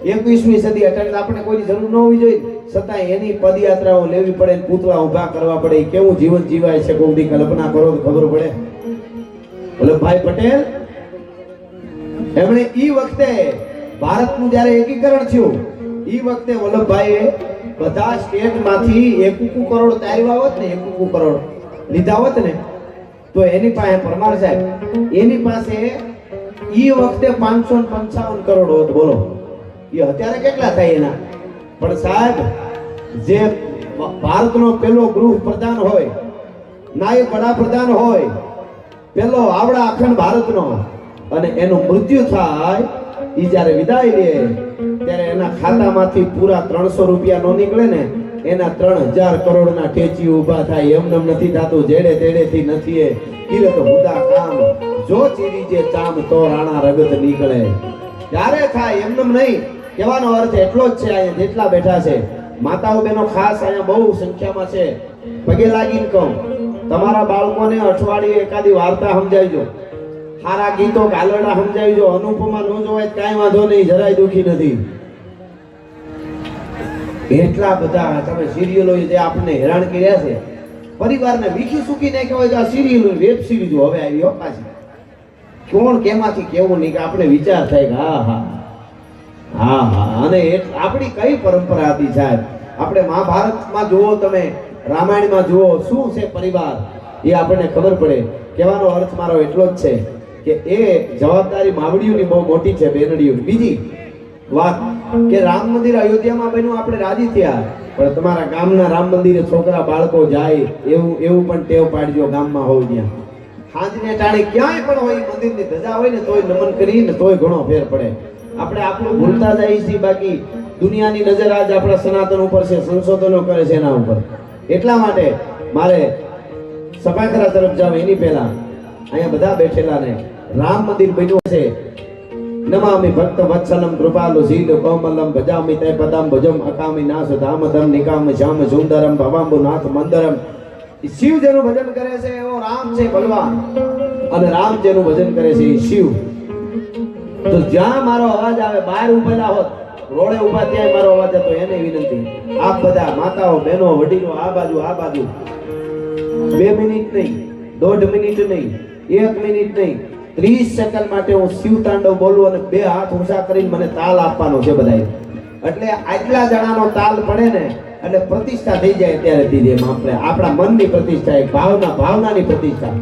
21મી સદી એટલે આપણે કોઈની જરૂર ન હોવી જોઈએ છતાં એની પદયાત્રાઓ લેવી પડે પૂતળા ઊભા કરવા પડે કેવું જીવન જીવાય છે કોઈની કલ્પના કરો તો ખબર પડે વલ્લભભાઈ પટેલ એમણે ઈ વખતે ભારતનું જ્યારે એકીકરણ થયું ઈ વખતે વલ્લભભાઈએ બધા સ્ટેટમાંથી 1 કરોડ તાર્યા હોત ને 1 કરોડ લીધા હોત ને તો એની પાસે પરમાર સાહેબ એની પાસે ઈ વખતે 555 કરોડ હોત બોલો એ અત્યારે કેટલા થાય એના? પણ સાહેબ, જે ભારતનો પેલો ગૃહ પ્રધાન હોય, નાયબ વડાપ્રધાન હોય, પેલો આવડા અખંડ ભારતનો, અને એનું મૃત્યુ થાય, ઈ જ્યારે વિદાય લે ત્યારે એના ખાતામાંથી પૂરા 300 રૂપિયા નો નીકળે ને, એના 3000 કરોડના ટેચી ઊભા થાય. એમનેમ નથી થતું, જેડે તેડેથી નથી. એ કિરત હુદા કામ જો ચીરી જે ચામ તો રાણા રગત નીકળે. ત્યારે થાય, એમનેમ નહીં. કહેવાનો અર્થ એટલો જ છે. અહીંયા જેટલા બેઠા છે માતાઓ બહેનો ખાસ અહીંયા બહુ સંખ્યામાં છે. પગે લાગીને કહું, તમારા બાળકોને અઠવાડિયે એકાદી વાર્તા સમજાવજો, સારા ગીતો ગાલડા સમજાવજો. અનુપમા ન જોવાય કાંઈ વાંધો નહીં, જરાય દુખી નથી. એટલા બધા તમે સિરિયલો જે આપણને હેરાન કર્યા છે, પરિવારને વીખી સૂકી નાખ્યા હોય તો આ સિરિયલો વેબ સિરીઝો હવે આવી હો પાછી. કોણ કેમાંથી કેવું નહીં કે આપણે વિચાર થાય કે હા હા હા હા. અને આપણી કઈ પરંપરા હતી સાહેબ? આપણે મહાભારતમાં જુઓ, તમે રામાયણમાં જુઓ, શું છે પરિવાર એ આપણને ખબર પડે. કહેવાનો અર્થ મારો એટલો જ છે કે એ જવાબદારી માવડીઓની બહુ મોટી છે, બેનડીઓની. બીજી વાત કે રામ મંદિર અયોધ્યામાં બન્યું, આપણે રાજી થયા, પણ તમારા ગામના રામ મંદિરે છોકરા બાળકો જાય એવું પણ ટેવ પાડજો. ગામમાં હોય ત્યાં હાજને ટાણે ક્યાંય પણ હોય, મંદિરની ધજા હોય ને તોય નમન કરીને તોય ઘણો ફેર પડે. આપણે આપણું ભૂલતા જઈએ છીએ. બાકી દુનિયાની નજર આજ આપણા સનાતન ઉપર છે, સંશોધનો કરે છે એના ઉપર. એટલા માટે મારે સભાખરા તરફ જાવ એની પહેલા અહીંયા બધા બેઠેલા ને રામ મંદિર બન્યું છે. નમામિ ભક્ત વત્સલમ કૃપાલુ સીલ કોમલમ ભજામિ તે પદમ ભુજમ અકામિ નાસ ધામધમ નિકામ શ્યામ સુંદરમ ભવાંબુ નાથ મંદરમ. શિવ જેનું ભજન કરે છે એવો રામ છે ભગવાન, અને રામ જેનું ભજન કરે છે એ શિવ. તો જ્યાં મારો અવાજ આવે, બહાર ઉભેલા હોત, રોડે ઉભા ત્યાં મારો અવાજ હતો, એને વિનંતી, આપ બધા માતાઓ બહેનો વડીલો આ બાજુ 2 મિનિટ નહીં, 1.5 મિનિટ નહીં, 1 મિનિટ નહીં, 30 સેકન્ડ માટે હું શિવ તાંડવ બોલું અને 2 હાથ ઊંચા કરીને મને તાલ આપવાનો છે બધાએ. એટલે આટલા જણાનો તાલ પડે ને એટલે પ્રતિષ્ઠા થઈ જાય. ત્યારે થઈ જાય આપણે આપણા મનની પ્રતિષ્ઠા, એક ભાવનાની પ્રતિષ્ઠા.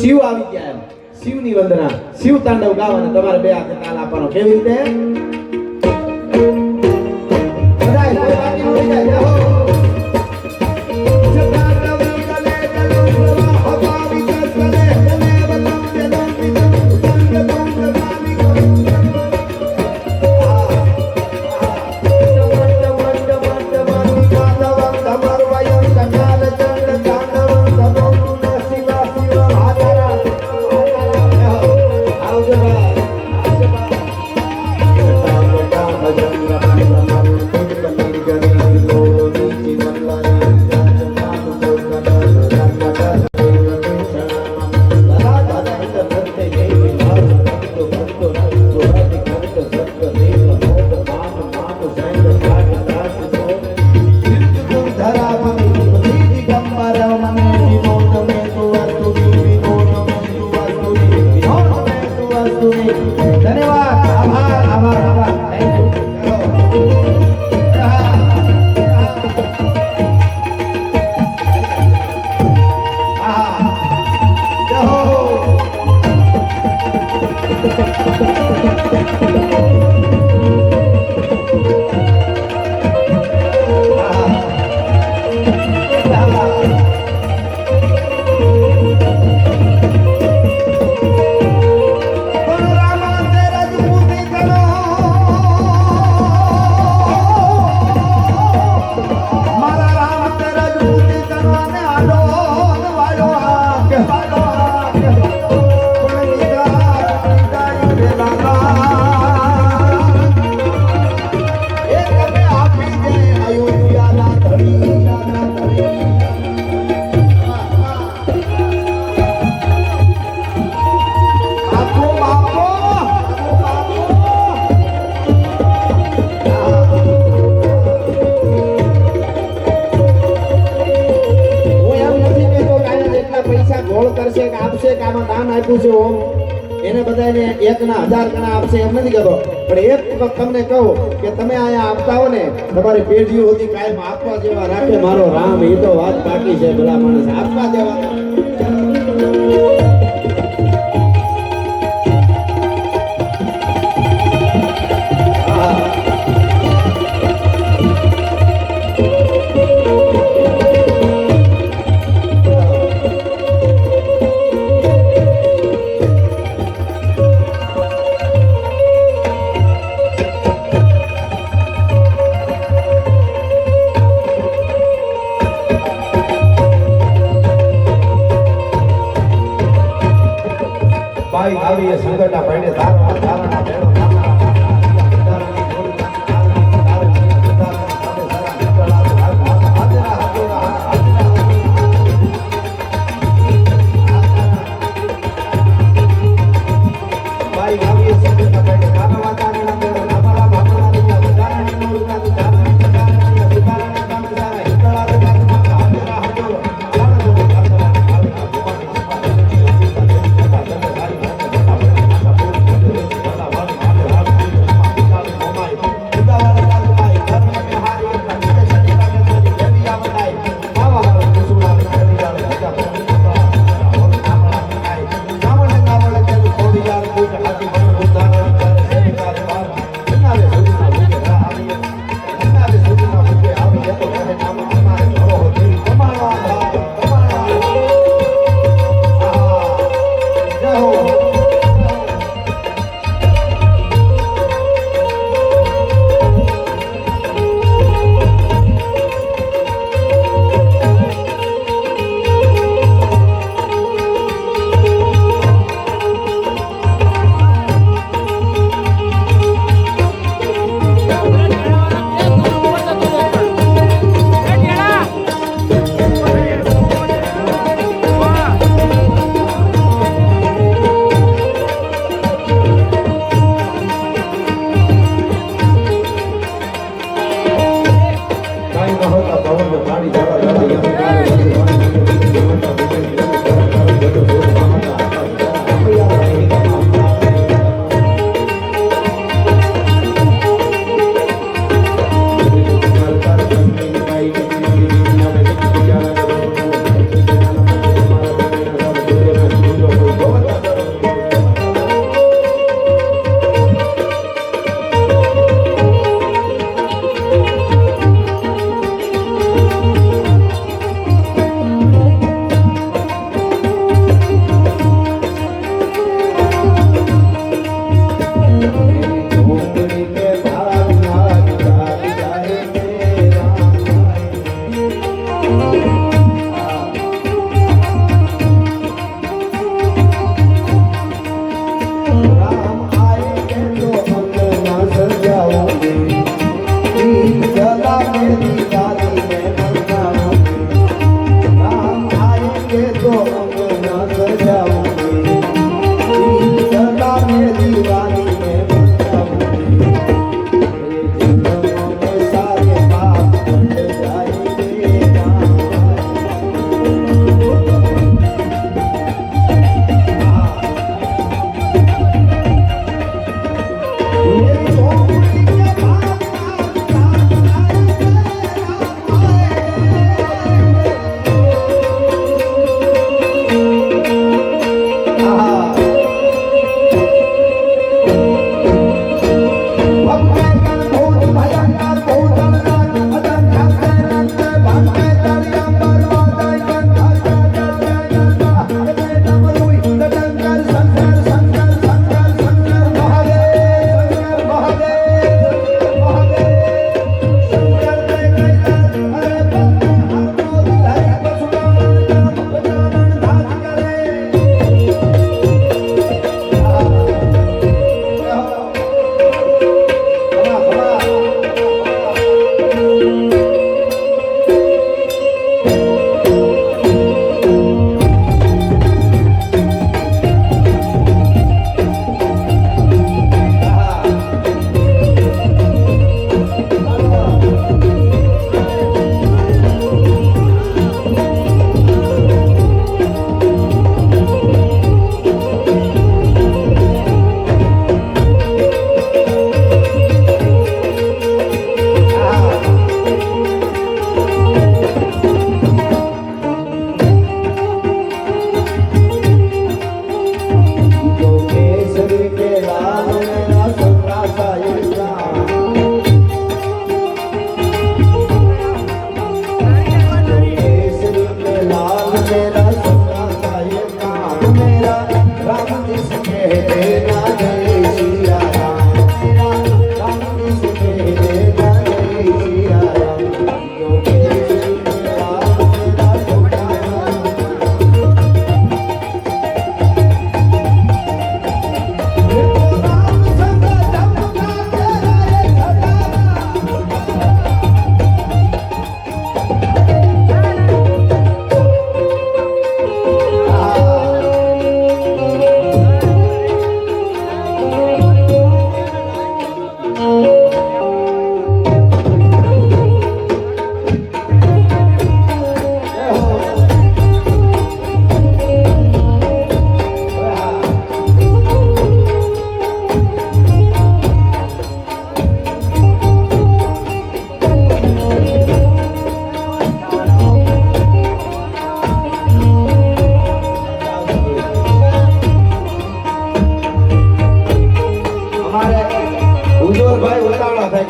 શિવ આવી ગયા, શિવની વંદના, શિવ તાંડવ ગાવાને તમારે 2 હાથે તાલ આપવાનો. કેવી રીતે? બધાય કોઈ બાકી ન રહી જાય. એને બધાને 1 ના 1000 ગણા આપશે એમ નથી કહેતો, પણ એક વખત તમને કહું કે તમે અહીંયા આપતા હો ને, તમારી પેઢીઓ સુધી કાયમ આપવા જેવા રાખે મારો રામ. એ તો વાત બાકી છે, ભલા માણસ આપવા દેવા. હા બાઈ આવી એ સંગઠા પૈડે તારા તારાના ભેળો તારા તારાની જોડી બાઈ આવી એ સંગઠા પૈડે તારા વાતાના ભેળો તમારા બાપના દુનિયા બધાની નોડના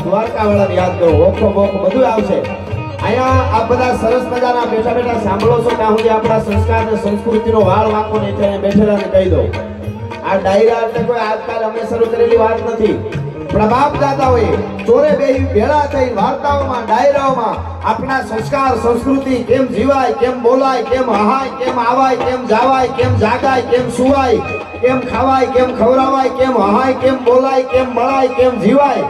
દ્વારકા વાળાને યાદ કરો, ઓખો બોખો બધું આવશે. અહીંયા આ બધા સરસ મજાના બેઠા બેઠા સાંભળો છો ત્યાં સુધી આપણા સંસ્કાર અને સંસ્કૃતિનો વાળ વાંકો નહીં થાય. બેઠેલાને કહી દઉં, આ ડાયરા એટલે કોઈ આજકાલ અમે શરૂ કરેલી વાત નથી. પ્રભાવ દાદાઓએ ચોરે બેહી ભેળા થઈ વાર્તાઓમાં, ડાયરાઓમાં આપણા સંસ્કાર સંસ્કૃતિ કેમ જીવાય, કેમ બોલાય, કેમ હહાય, કેમ આવાય, કેમ જાવાય, કેમ જાગાય, કેમ સુવાય, કેમ ખાવાય, કેમ ખવરાવાય, કેમ હહાય, કેમ બોલાય, કેમ મળાય, કેમ જીવાય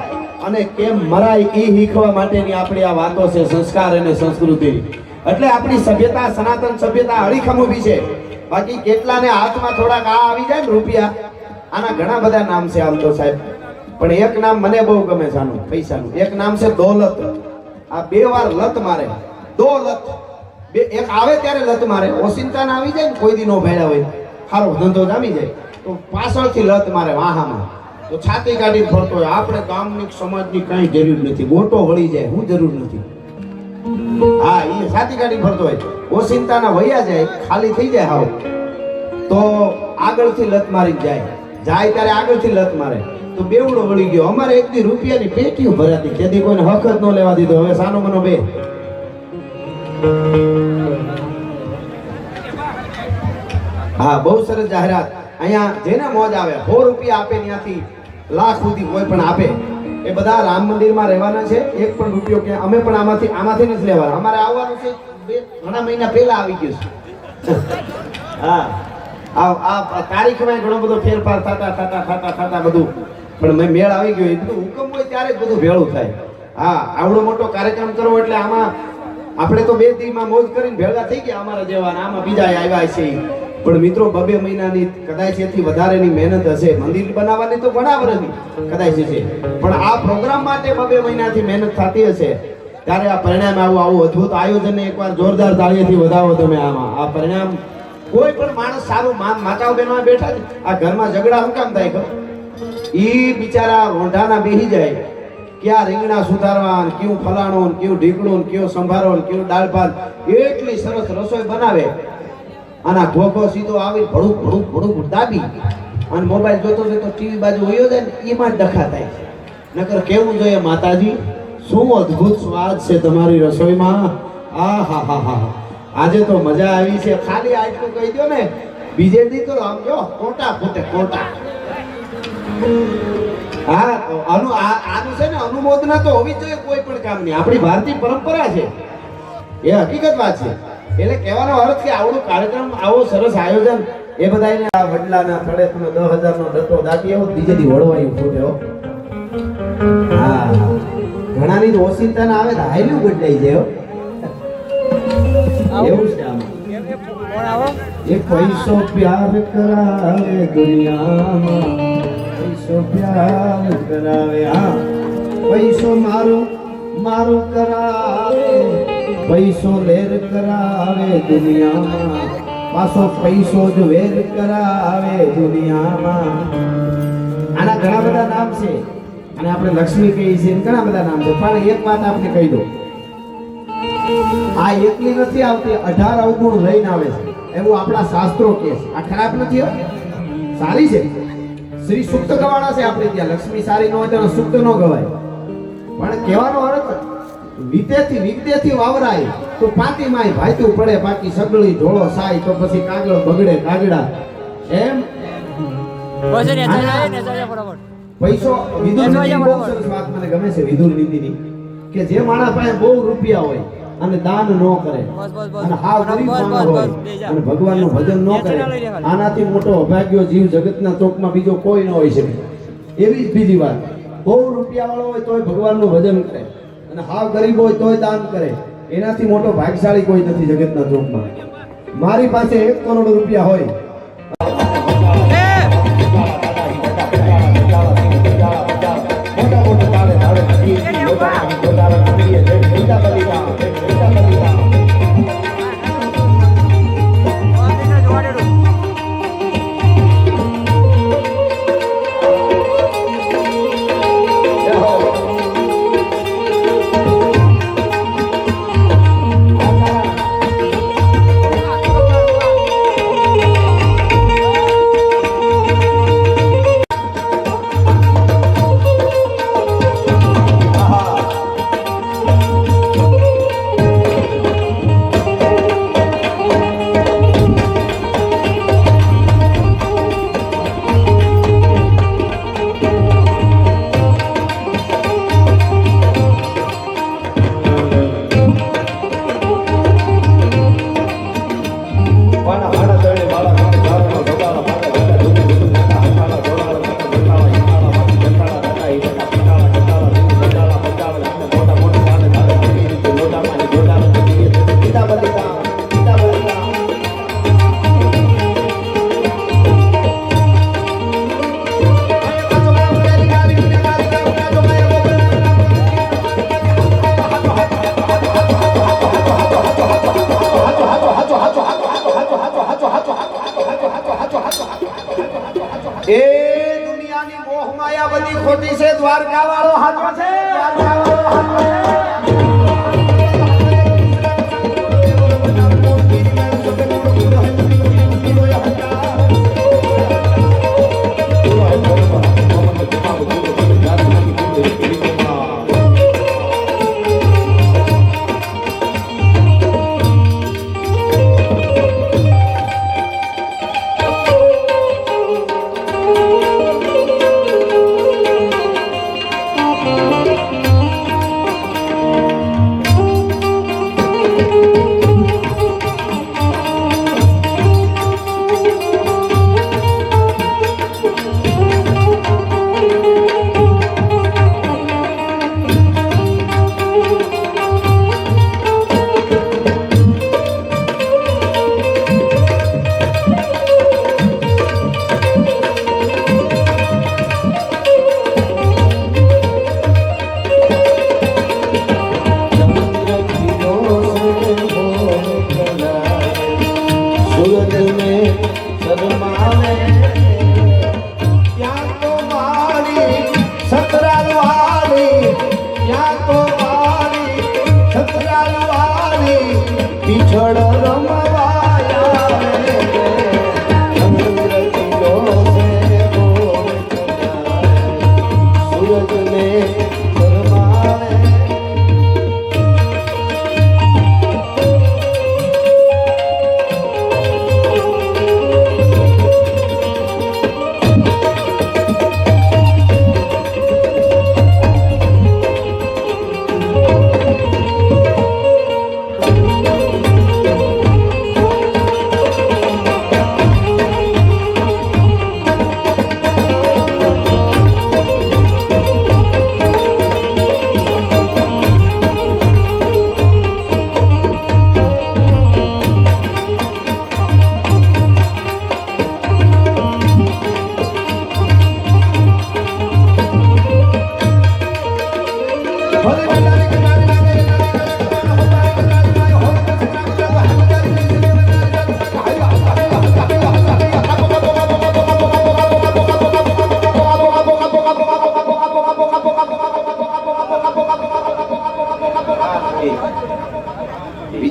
અને કેમ મરાય, એ શીખવા માટેની આપણી આ વાતો છે સંસ્કાર અને સંસ્કૃતિ. એટલે આપણી સભ્યતા, સનાતન સભ્યતા અડીખમ ઊભી છે. બાકી કેટલાને હાથમાં થોડાક આ આવી જાય ને રૂપિયા, આના ઘણા બધા નામ છે આમ તો સાહેબ, પણ એક નામ મને બહુ ગમે છે આનું, પૈસાનું. એક નામ છે દોલત. આ બે વાર લત મારે, દોલત. બે એક આવે ત્યારે લત મારે, ઓસિંતાને આવી જાય ને કોઈ દી નો ભેળા હોય, સારો ધંધો જામી જાય તો પાછળથી લત મારે વાહામાં, તો છાતી કાઢીને ફરતો હોય. આપણે ગામની સમાજની કઈ જરૂર નથી, ગોટો વળી જાય, હું જરૂર નથી. હા, એ છાતી કાઢીને ફરતો હોય, ઓસિંતાના વૈયા જાય, ખાલી થઈ જાય હાવ, તો આગળથી લત મારી જાય ત્યારે આગળથી લત મારે તો બેવડો વળી ગયો. અમારે એક દી રૂપિયાની પેટીઓ ભરાતી, તેથી કોઈને હક જ ન લેવા દીધો. હવે સાનો મનો બે હા, બહુ સરસ જાહેરાત. અહીંયા જેને મોજ આવે 100 રૂપિયા આપે, ત્યાંથી લાખ સુધી કોઈ પણ આપે. એ બધા રામ મંદિરમાં રહેવાના છે. એક પણ રૂપિયો કે અમે પણ આમાંથી નથી લેવાના. અમારે આવવાનું છે ઘણા મહિના પહેલા આવી ગયું છે. હા, આ તારીખમાં ઘણો બધો ફેરફાર થતા બધું, પણ મેળ આવી ગયો. એ બધું હુકમ હોય ત્યારે જ બધું ભેળું થાય. હા, આવડો મોટો કાર્યક્રમ કરવો એટલે આમાં આપણે તો 2 દિવસમાં મોજ કરીને ભેગા થઈ ગયા અમારા જેવા, આમાં બીજા આવ્યા છે. પણ મિત્રો 2 મહિનાની કદાચ એથી વધારેની મહેનત હશે. મંદિર બનાવવાની તો ઘણા વર્ષની કદાચ છે, પણ આ પ્રોગ્રામ માટે 2 મહિનાથી મહેનત થતી હશે. ત્યારે આ પરિણામ આવું અદ્ભુત આયોજન એકવાર જોરદાર તાળીઓથી વધાવો તમે. આમાં આ પરિણામ કોઈ પણ માણસ સારું, માતાઓ બહેનો બેઠા છે, આ ઘરમાં ઝઘડા શું કામ થાય? ઈ બિચારા રોંઢાના બેહી જાય, ક્યાં રીંગણા સુધારવા, કયું ફલાણો, કયું ઢીકડું, કયો સંભારો, કયું દાળ ભાત, એટલી સરસ રસોઈ બનાવે. આના ઘોઘો સીધો આવી ભડુક ભડુક ભડુક દાબી અને મોબાઈલ જોતો છે તો ટીવી બાજુ વયો જાય ને એમાં જ ડખા થાય. નકર કેવું જોઈએ માતાજી, શું અદ્ભુત સ્વાદ છે તમારી રસોઈમાં. આ હા હા હા, આજે તો મજા આવી છે. ખાલી આટલું કહી દો ને, બીજે દી તો આમ જો કોટા ફૂટે કોટા. હા, આનું છે ને અનુમોદના તો હોવી જોઈએ કોઈ પણ કામની. આપણી ભારતીય પરંપરા છે, એ હકીકત વાત છે. એટલે કહેવાનો અર્થ કે આવડો કાર્યક્રમ, આવો સરસ આયોજન, એ બધાને આ વડલાના પડે તમે 10,000 નો ડટ્ટો દાટી આવો, બીજે દી વળવાયું ફૂટે હો. હા, ઘણાની તો ઓસિંતા ના આવે તો હાઈલું બદલાઈ જાય હો. એવું છે આમાં. એક પૈસો પ્યાર કરાવે દુનિયામાં, પૈસો પ્યાર કરાવે. હા, પૈસો મારું કરાવે, પૈસો લેર કરાવે દુનિયામાં, પાછો પૈસો જ વેર કરાવે દુનિયામાં. આના ઘણા બધા નામ છે, અને આપણે લક્ષ્મી કહીએ છીએ, ઘણા બધા નામ છે. પણ એક વાત આપણે કહી દો, આ એકલી નથી આવતી, 18 અવગુણ લઈને આવે છે એવું આપણા શાસ્ત્રો કહે છે. આ ખરાબ નથી, સારી છે. શ્રી સુક્ત ગવાણા છે આપણે ત્યાં. લક્ષ્મી સારી ન હોય તો સુક્ત ન ગવાય. પણ કહેવાનો અર્થ, વિદ્યાથી વાવરાય તો પાતી માય ભાઈતું પડે, બાકી સગળી ઢોળો સાય તો પછી કાગળ બગડે કાગડા. એમ પૈસો વિદુર નીતિની બહુ સરસ વાત મને ગમે છે. વિદુર નીતિની કે જે માણસ પાસે બહુ રૂપિયા હોય અને દાન ન કરે અને હાવ ગરીબ માણસ હોય અને ભગવાનનું ભજન ન કરે, આનાથી મોટો અભાગ્યો જીવ જગતના ચોકમાં બીજો કોઈ ન હોઈ શકે. એવી જ બીજી વાત, બહુ રૂપિયા વાળો હોય તોય ભગવાનનું ભજન કરે અને હાવ ગરીબ હોય તોય દાન કરે, એનાથી મોટો ભાગ્યશાળી કોઈ નથી જગતના ચોકમાં. મારી પાસે 1 કરોડ રૂપિયા હોય એ દુનિયાની મોહ માયા બધી ખોટી છે, દ્વારકા વાળો હાચો છે, દ્વારકા વાળો હાચો છે.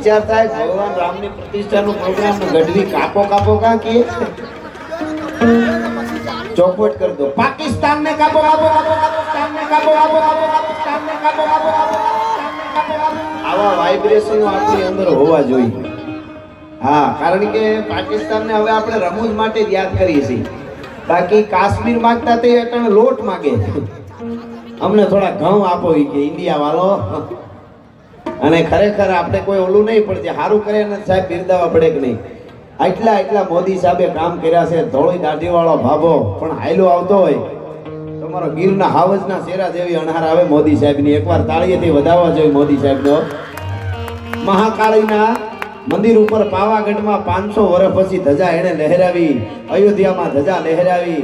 વિચાર થાય ભગવાન રામની પ્રતિષ્ઠાનો પ્રોગ્રામ ગઢવી કાપો કાપો કા કે ચોખવટ કરી દો. પાકિસ્તાન ને કાપો કાપો કાપો, પાકિસ્તાન ને કાપો કાપો કાપો, પાકિસ્તાન ને કાપો કાપો કાપો, આવા વાઇબ્રેશનો આપણી અંદર હોવા જોઈએ. હા, કારણ કે પાકિસ્તાનને હવે આપણે રમૂજ માટે જ યાદ કરીએ છીએ. બાકી કાશ્મીર માંગતા તે અટણ લોટ માંગે, અમને થોડા ઘઉં આપો કે ઇન્ડિયા વાળો. અને ખરેખર આપણે કોઈ ઓલું નહીં, પણ જે સારું કરે ને સાહેબ બિરદાવા પડે કે નહીં. એટલા મોદી સાહેબે કામ કર્યા છે. ધોળી દાઢી વાળો ભાભો પણ હાયલો આવતો હોય, તમારો ગીરના હાવજના શેરા જેવી અણહાર આવે મોદી સાહેબની. એકવાર તાળીએથી વધાવવા જોઈએ મોદી સાહેબનો. મહાકાળીના મંદિર ઉપર પાવાગઢમાં 500 વર્ષ પછી ધજા એને લહેરાવી, અયોધ્યામાં ધજા લહેરાવી,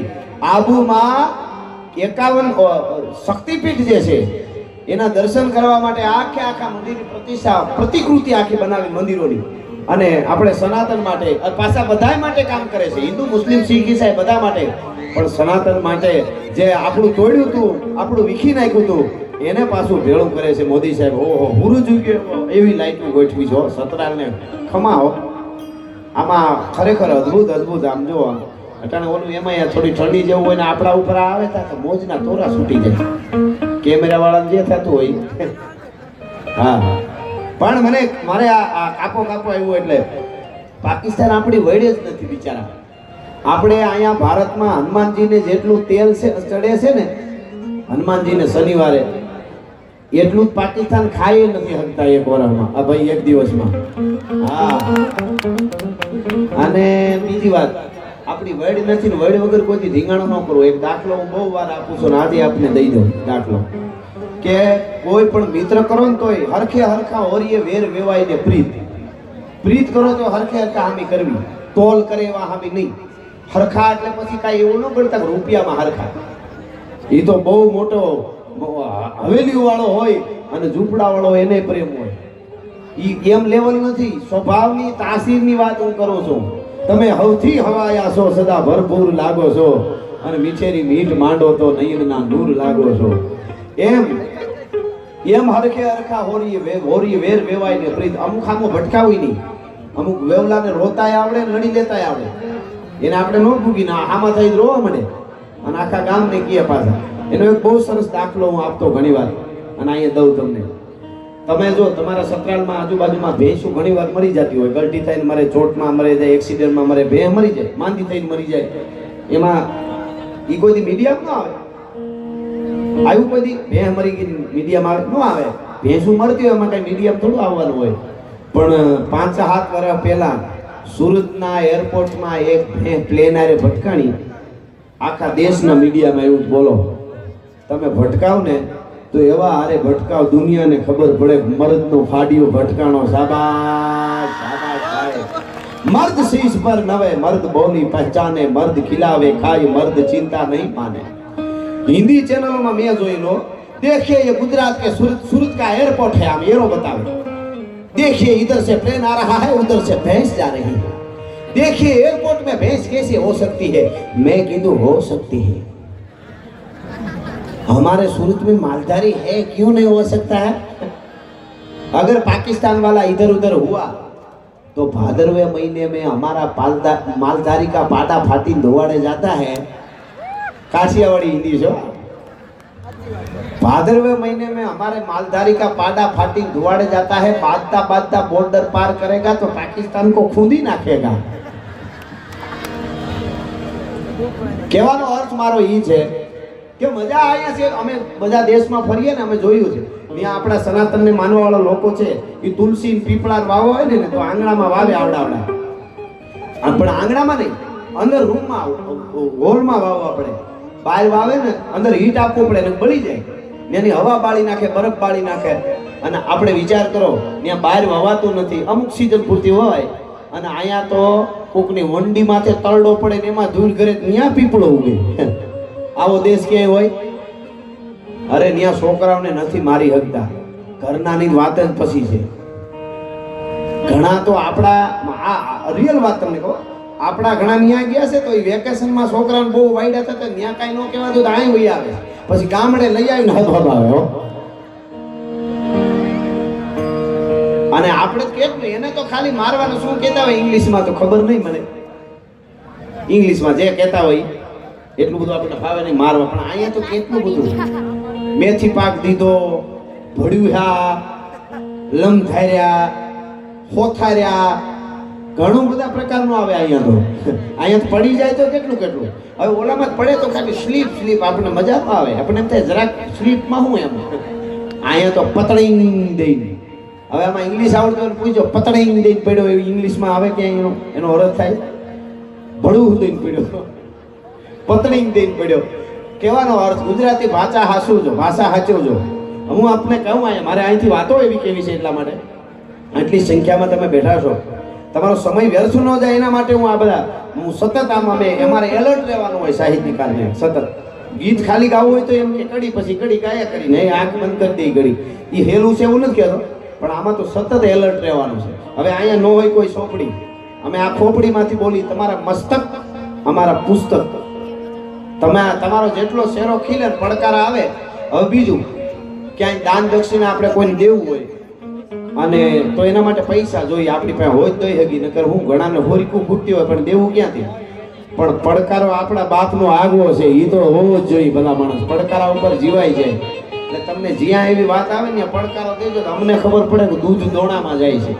આબુમાં 51 શક્તિપીઠ જે છે એના દર્શન કરવા માટે આખા મંદિરની પ્રતિકૃતિ આખી બનાવી મંદિરોની. અને આપણે સનાતન માટે પાછા બધા માટે કામ કરે છે, હિન્દુ મુસ્લિમ શીખ ઈસાઈ બધા માટે, પણ સનાતન માટે જે આપણું તોડ્યું હતું, આપણું વિખી નાખ્યું હતું, એને પાછું ભેળું કરે છે મોદી સાહેબ. ઓહો, હુરું જોયું એવી લાઈટો ગોઠવી છો સતરાલને ખમાઓ. આમાં ખરેખર અદ્ભુત આમ જો અટાણે ઓલું એમાં થોડી ઠંડી જેવું હોય ને આપણા ઉપર આવે તો મોજના તોરા છૂટી જાય કેમેરા વાળાને જે થતું હોય. હા, પણ મારે આ કાપો આવ્યું એટલે પાકિસ્તાન આપણી વડે જ નથી બિચારા. આપણે અહીંયા ભારતમાં હનુમાનજીને જેટલું તેલ છે ચડે છે ને હનુમાનજીને શનિવારે, એટલું જ પાકિસ્તાન ખાઈ નથી શકતા એક વર્ષમાં, આ ભાઈ એક દિવસમાં. હા, અને બીજી વાત, આપણી વડ નથી ને વડ વગર કોઈ ધીંગાણો ન કરવો. એક દાખલો હું બહુ વાર આપું છું ને આજે આપને દઈ દઉં દાખલો, કે કોઈ પણ મિત્ર કરો ને તોય હરખા હોરીએ વેર વેવાય ને પ્રીત કરો તો હરખા હામી કરવી, તોલ કરે એવા હામી નહીં. હરખા એટલે પછી કાંઈ એવું ન ગણતા રૂપિયામાં હરખા. એ તો બહુ મોટો હવેલી વાળો હોય અને ઝૂંપડા વાળો એને પ્રેમ હોય. એ એમ લેવલ નથી, સ્વભાવની તાસીરની વાત હું કરું છું. તમે હવથી હવાયા છો, સદા ભરપૂર લાગો છો, અને મીઠેરી મીઠ માંડો તો નયનના નૂર લાગો છો. એમ હરખે હરખા હોરી વેર વેવાય ને પ્રીત. અમુક આમો ભટકાવી નહીં. અમુક વેવલાને રોતાય આવડે ને લડી લેતાય આવડે. એને આપણે નો ભૂગી ના આમાં થઈ રોવા મળે અને આખા ગામને કીએ પાછા. એનો એક બહુ સરસ દાખલો હું આપતો ઘણીવાર અને અહીંયા દઉં તમને. તમે જો તમારા સતરાલમાં આજુબાજુમાં ભેંસું ઘણીવાર મરી જતી હોય, ગલટી થઈને મરે, ચોટમાં મરે જાય, એક્સિડન્ટમાં મરે, ભેં મરી જાય, માંદી થઈને મરી જાય. એમાં ઈ કોઈ મીડિયામાં ન આવે. આવ્યું કોઈ દી ભેં મરી ગઈ મીડિયામાં આવે? ન આવે. ભેંસું મરતી હોય એમાં કઈ મીડિયામાં થોડું આવવાનું હોય. પણ 5-7 વર્ષ પહેલા સુરતના એરપોર્ટમાં એક ભેં પ્લેન આરે ભટકાણી. આખા દેશના મીડિયામાં એવું જ બોલો. તમે ભટકાવ ને તો એવા હારે ભટકાવ દુનિયાને ખબર પડે. મર્દનો ફાડ્યો ભટકાણો. શાબાશ શાબાશ ભાઈ. મર્દ શીશ પર નવે, મર્દ બોલી પहचाने, मर्द खिलावे खाए, मर्द चिंता नहीं माने. हिंदी चैनलों में मैं जोई लो. देखिए ये गुजरात के सूरत का एयरपोर्ट है. हम एरो बतावे. देखिए इधर से प्लेन आ रहा है, उधर से भैंस जा रही है. देखिए एयरपोर्ट में भैंस कैसे हो सकती है? मैं कीधु हो सकती है. हमारे सूरत में मालधारी है, क्यों नहीं हो सकता है? अगर पाकिस्तान वाला इधर उधर हुआ तो भादरवे महीने में हमारा मालधारी का पाटा फाटी धोवाड़े जाता है. काशियावाड़ी हिंदी जो भादरवे महीने में हमारे मालधारी का पाटा फाटी धुआड़े जाता है. बादता बादता बॉर्डर पार करेगा तो पाकिस्तान को खूंदी नाखेगा. કહેવાનો અર્થ મારો ઈ છે કે મજા અહીંયા છે. અમે બધા દેશમાં ફરીએ ને અમે જોયું છે ત્યાં આપણા સનાતનને માનવા વાળા લોકો છે એ તુલસી પીપળા વાવો હોય ને તો આંગણામાં વાવે આવડાવડા. પણ આંગણામાં નહીં, અંદર રૂમમાં હોલમાં વાવવા પડે. બહાર વાવે ને અંદર હીટ આપવું પડે ને બળી જાય. એની હવા બાળી નાખે, બરફ બાળી નાખે. અને આપણે વિચાર કરો ત્યાં બહાર વાવાતું નથી, અમુક સીઝન પૂરતી હોય. અને અહીંયા તો કોકની વંડી માથે તરડો પડે ને એમાં ધૂળ કરે ત્યાં પીપળો ઉગે. આવો દેશ ક્યાંય હોય? અરે ત્યાં છોકરાઓને નથી મારી હકતા. ઘરનાની વાત જ પછી છે. ઘણા તો આપણા રિયલ વાત તમને કહો, આપણા ઘણા ત્યાં ગયા છે તો એ વેકેશનમાં છોકરાને બહુ વાયડા થતા ત્યાં કાંઈ ન કહેવાતું તો અહીં વહી આવે. પછી ગામડે લઈ આવીને હદ આવે હો. અને આપણે કેટલું એને તો ખાલી મારવાનું શું કહેતા હોય ઇંગ્લિશમાં તો ખબર નહીં મને. ઇંગ્લિશમાં જે કહેતા હોય એટલું બધું આપણને ફાવે નહીં મારવા. પણ અહીંયા તો કેટલું બધું મેથી પાક દીધો, ભડ્યું, લમ ધાર્યા, હોથાર્યા, ઘણું બધા પ્રકારનું આવે અહીંયા તો. અહીંયા તો પડી જાય તો કેટલું કેટલું. હવે ઓલામાં જ પડે તો ખાલી સ્લીપ આપણને મજા તો આવે. આપણને એમ થાય જરાક સ્લીપમાં હું એમ. અહીંયા તો પતળીંગ દઈને. હવે આમાં ઇંગ્લિશ આવડતું હોય પૂછજો, પતળીંગ દઈને પડ્યો એવું ઇંગ્લિશમાં આવે કે એનો અર્થ થાય ભડું દઈને પડ્યો, પતળીંગ દઈને પડ્યો. કહેવાનો અર્થ ગુજરાતી ભાષા હાસુજો, ભાષા હાચવજો. હું આપને કહું અહીંયા મારે અહીંથી વાતો એવી કેવી છે એટલા માટે. આટલી સંખ્યામાં તમે બેઠા છો, તમારો સમય વ્યર્થ ન જાય એના માટે હું સતત આમાં અમારે એલર્ટ રહેવાનું હોય સાહિત્યકારને. સતત ગીત ખાલી ગાવું હોય તો એમ કે કડી પછી કડી ગાયા કરીને આંખ બંધ કરી દઈ ઘડી. એ હેલું છે એવું નથી કહેતો, પણ આમાં તો સતત એલર્ટ રહેવાનું છે. હવે અહીંયા ન હોય કોઈ ચોપડી, અમે આ ખોપડીમાંથી બોલી. તમારા મસ્તક અમારા પુસ્તક. તમારો જેટલો શેરો ખીલે પડકાર આવે. હવે બીજું ક્યાંય દાન દક્ષિણા આપણે કોઈને દેવું હોય અને તો એના માટે પૈસા જોઈએ. આપણી પાસે હોય દઈ હગી, નકર હું ઘણાને હોરીકું ફૂટતી હોય પણ દેવું ક્યાંથી. પણ પડકારો આપણા બાપનો આગવો છે, એ તો હોવો જ જોઈએ. બધા માણસ પડકારા ઉપર જીવાય જાય. એટલે તમને જ્યાં એવી વાત આવે ને પડકારો દેજો તો અમને ખબર પડે કે દૂધ દોણામાં જાય છે.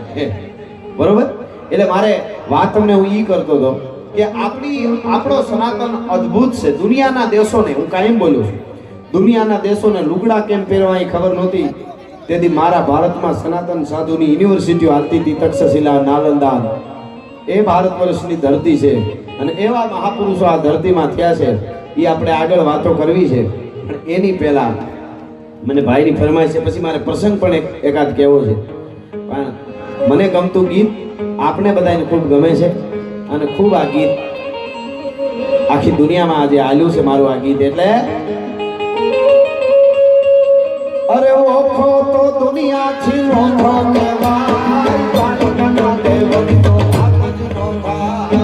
બરોબર? એટલે મારે વાત તમને હું ઈ કરતો હતો કે આપણો સનાતન અદ્ભુત છે. દુનિયાના દેશોને હું કાયમ બોલું છું, દુનિયાના દેશોને લુગડા કેમ પહેરવા એ ખબર નહોતી. તેથી મારા ભારતમાં સનાતન સાધુની યુનિવર્સિટીઓ હાલતી હતી. તક્ષશિલા, નાલંદા, એ ભારત વર્ષની ધરતી છે. અને એવા મહાપુરુષો આ ધરતીમાં થયા છે. એ આપણે આગળ વાતો કરવી છે. પણ એની પહેલા મને ભાઈની ફરમાઈશ છે, પછી મારે પ્રસંગ પણ એકાદ કહેવો છે. પણ મને ગમતું ગીત આપણે બધાને ખૂબ ગમે છે અને ખૂબ આ ગીત આખી દુનિયામાં આજે હાલ્યું છે મારું આ ગીત. એટલે અરે ઓખો તો દુનિયા થી ઓખો કહેવાય, દ્વારકાના દેવનો આગજનો ભાઈ.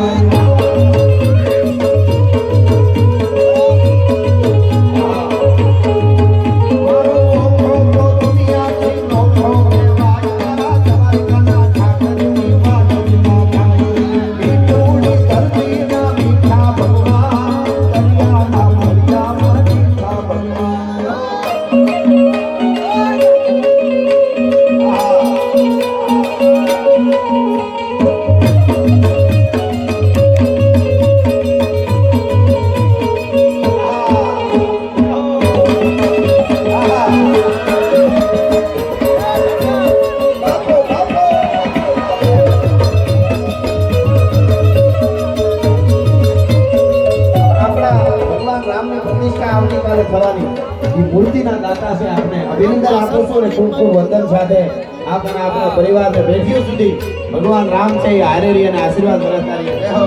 ભગવાન રામની પ્રતિષ્ઠા આવતીકાલે થવાની એ મૂર્તિના દાતા છે. આપણે અભિનંદન આપું છું અને ખૂબ ખૂબ વંદન સાથે આપણા આપણા પરિવારને પેઢીઓ સુધી ભગવાન રામ છે એ હારેરી અને આશીર્વાદ બરસતા રહીએ. જય હો.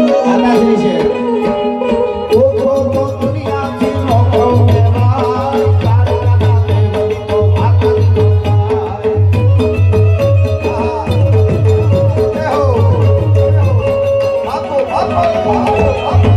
દાતાશ્રી છે. ઓખો તો દુનિયાથી મોખો કહેવાય, કાળકાના દેવનો માથાની ટોપાય. જય હો. બાપો, બાપો, બાપો, બાપો.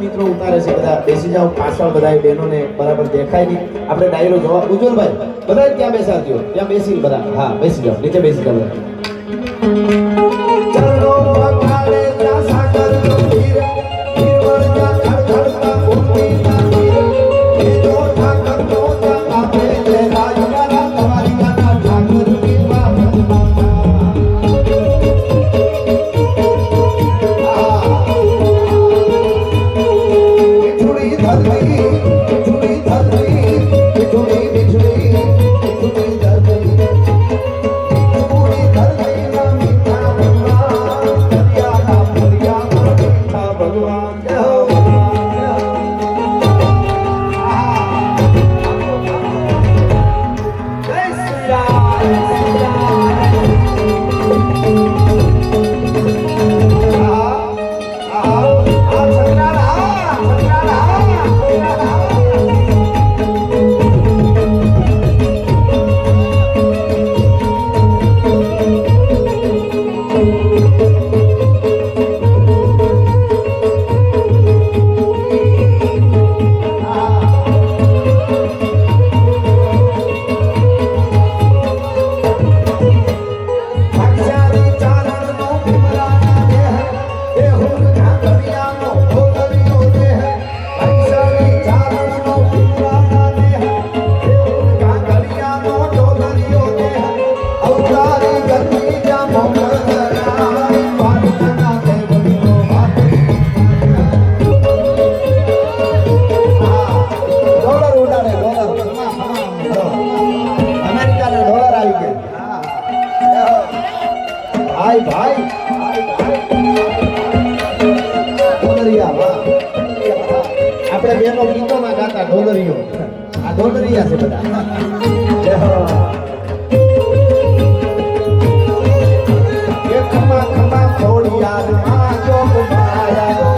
મિત્રો ઉતારે છે બધા બેસી જાઓ પાછળ બધા બહેનોને બરાબર દેખાય નહીં આપણે ડાયરો જોવા ઉજ્જવલભાઈ બધા ત્યાં બેસાડજો ત્યાં બેસી બધા હા બેસી જાઓ નીચે બેસી જાઓ ચરણો પખારે ત્યાં સાગર નો ધીર ધીરવળ ત્યાં ખડખડતા ભૂમિના ધીર એ જો ઠાકર નો ત્યાં આપે લે રાજવાલા તમારી ગાના ઠાકર ની આપણે બેનો ગીતોમાં ગાતા ઢોલરીઓ આ ઢોલરિયા છે બધા જય હો એ ખમા ખમા ખોડિયાર માં જોગ માયા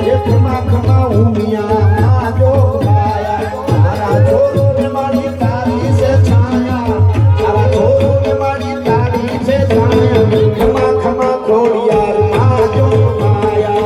એ ખમા ખમા ઉમિયા માં જોગ માયા મારા છોરો ને મારી તારી છે છાયા મારા છોરો ને મારી તારી છે છાયા ખમા ખમા ખોડિયાર માં જોગ માયા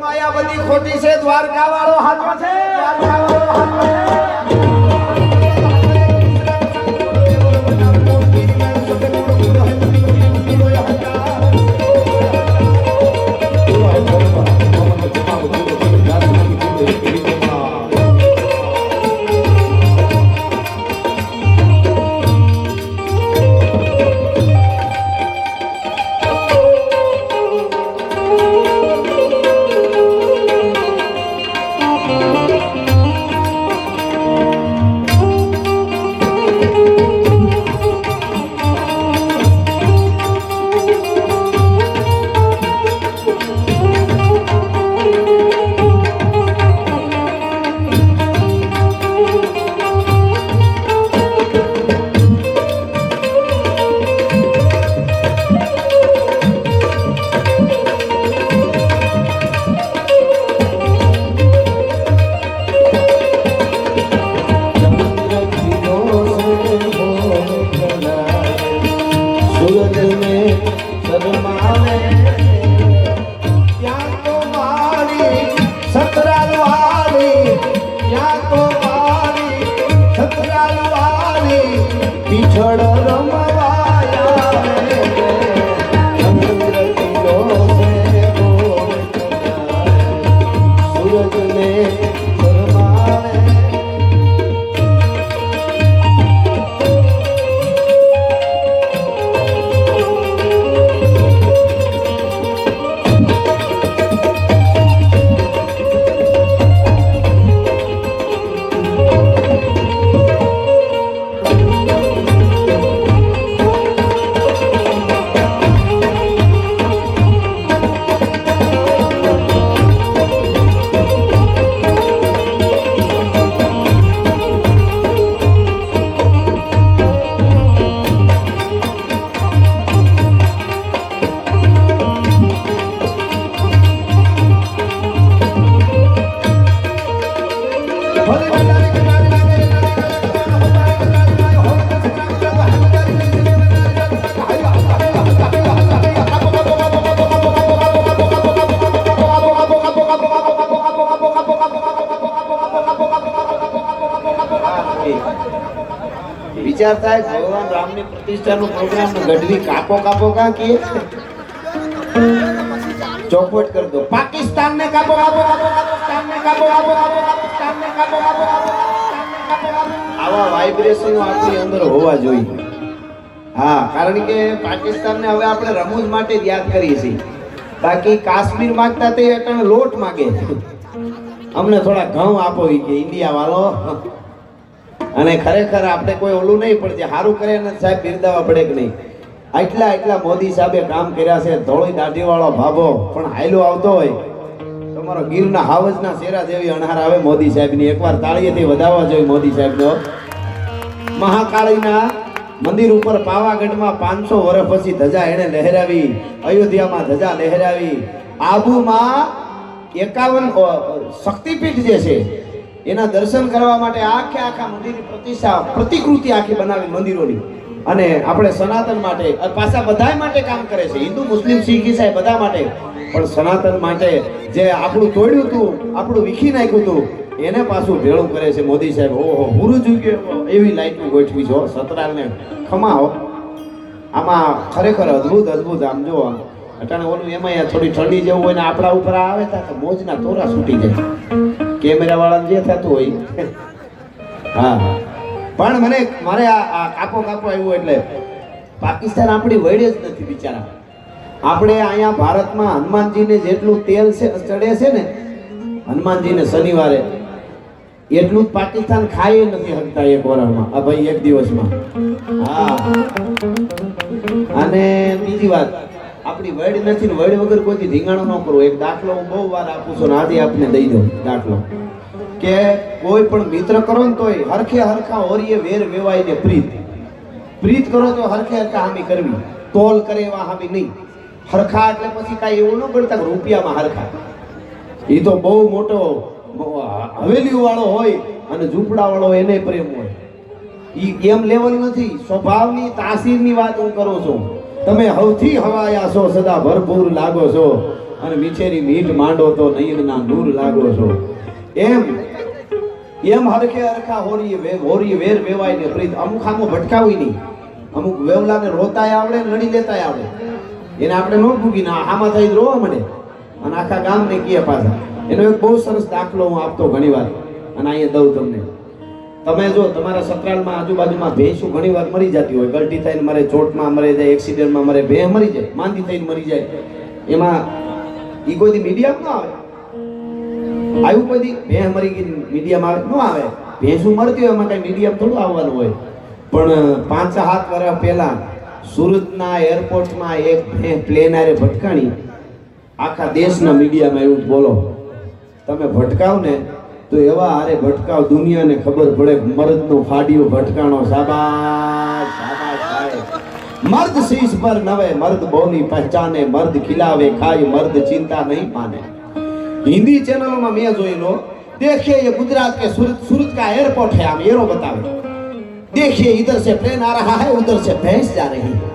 માયા બધી ખોટી છે, દ્વારકા વાળો હાચો છે, દ્વારકા વાળો હાચો છે. વિચાર થાય ભગવાન રામની પ્રતિષ્ઠાનો પ્રોગ્રામ ગઢવી કાપો કાપો કા કે ચોખવટ કરી દો. પાકિસ્તાન ને કાપો કાપો કાપો, પાકિસ્તાન ને કાપો કાપો કાપો, પાકિસ્તાન ને કાપો કાપો કાપો, આવા વાઇબ્રેશનો આપણી અંદર હોવા જોઈએ. હા, કારણ કે પાકિસ્તાનને હવે આપણે રમૂજ માટે જ યાદ કરીએ છીએ. બાકી કાશ્મીર માંગતા તે એટલે લોટ માંગે, અમને થોડા ઘઉં આપો કે ઇન્ડિયા વાળો. અને ખરેખર આપણે કોઈ ઓલું નહીં પણ જે સારું કરે ને સાહેબ બિરદાવા પડે કે નહીં. એટલા મોદી સાહેબે કામ કર્યા છે. ધોળી દાઢી વાળો ભાભો પણ હાયલો આવતો હોય તમારો ગીરના હાવજના શેરા જેવી અણહાર આવે મોદી સાહેબની. એકવાર તાળીએથી વધાવવા જોઈએ મોદી સાહેબનો. મહાકાળીના મંદિર ઉપર પાવાગઢમાં 500 વર્ષ પછી ધજા એને લહેરાવી, અયોધ્યામાં ધજા લહેરાવી, આબુમાં 51 શક્તિપીઠ જે છે એના દર્શન કરવા માટે આખા મંદિરની પ્રતિષ્ઠા પ્રતિકૃતિ આખી બનાવી મંદિરોની. અને આપણે સનાતન માટે પાછા બધાય માટે કામ કરે છે, હિન્દુ મુસ્લિમ શીખ ઈસાઈ બધા માટે. પણ સનાતન માટે જે આપણું તોડ્યું હતું, આપણું વિખી નાખ્યું હતું, એને પાછું ભેળું કરે છે મોદી સાહેબ. ઓહો, પૂરું ચૂક્યું એવી લાઈટનું ગોઠવી છો સતરાલને ખમાઓ. આમાં ખરેખર અદ્ભુત આમ જો અટાણે ઓલું એમાં થોડી ઠંડી જેવું હોય ને આપણા ઉપર આવે તો મોજના તોરા છૂટી જાય કેમેરા વાળાને જે થતું હોય. હા, પણ મારે આ કાપો આવ્યું એટલે પાકિસ્તાન આપણી વડે જ નથી બિચારા. આપણે અહીંયા ભારતમાં હનુમાનજીને જેટલું તેલ છે ચડે છે ને હનુમાનજીને શનિવારે, એટલું જ પાકિસ્તાન ખાઈ નથી શકતા એક વર્ષમાં, આ ભાઈ એક દિવસમાં. હા, અને બીજી વાત આપણી વડ નથી ને વડ વગર કોઈથી ધીંગાણું ન કરવું. એક દાખલો હું બહુ વાર આપું છું ને આજે આપને દઈ દઉં દાખલો કે કોઈ પણ મિત્ર કરો ને તોય હરખા ઓરીએ વેર વેવાઈને પ્રીત કરો તો હરખા હામી કરવી, તોલ કરે એવા હામી નહીં. હરખા એટલે પછી કાંઈ એવું ન ગણતા રૂપિયામાં હરખા. એ તો બહુ મોટો હવેલી વાળો હોય અને ઝૂંપડા વાળો એને પ્રેમ હોય. એ એમ લેવલ નથી, સ્વભાવની તાસીરની વાત હું કરું છું. તમે હવથી હવાયા છો, સદા ભરપૂર લાગો છો, અને મીઠેરી મીઠ માંડો તો નયનના નૂર લાગો છો. એમ હરખે હરખા હોરી વેર વેવાય ને પ્રીત. અમુક આમો ભટકાવી નહીં. અમુક વેવલાને રોતાય આવડે ને લડી લેતાય આવડે. એને આપણે નો ભૂગી ના આમાં થઈ રોવા મળે અને આખા ગામને કીએ પાછા. એનો એક બહુ સરસ દાખલો હું આપતો ઘણી વાર અને અહીંયા દઉં તમને. તમે જો તમારા સતરાલમાં આજુબાજુમાં ભેંસું ઘણી વાર મરી જતી હોય, ગલટી થઈને મરે, ચોટમાં મરે જાય, એક્સિડન્ટમાં મરે, ભેં મરી જાય, માંદી થઈને મરી જાય. એમાં ઈ કોઈ દી મીડિયામાં ન આવે. આવ્યું કોઈ દી ભેં મરી ગઈ મીડિયામાં આવે? ન આવે. ભેંસું મરતી હોય એમાં કઈ મીડિયામાં થોડું આવવાનું હોય. પણ 5-7 વર્ષ પહેલા સુરતના એરપોર્ટમાં એક ભેં પ્લેન આરે ભટકાણી. આખા દેશના મીડિયામાં એવું બોલો, તમે ભટકાવ ને તો એવા હારે ભટકાવ દુનિયાને ખબર પડે મર્દનો ફાડ્યો ભટકાણો. શાબાશ શાબાશ સાહેબ. મર્દ શીશ પર નવે, મર્દ બોલી પહેચાને, મર્દ ખिलावे खाए, मर्द चिंता नहीं माने. हिंदी चैनलों में मैं जोई लो, देखिए ये गुजरात के सूरत का एयरपोर्ट है, हम एरो बतावे. देखिए इधर से प्लेन आ रहा है, उधर से भैंस जा रही है.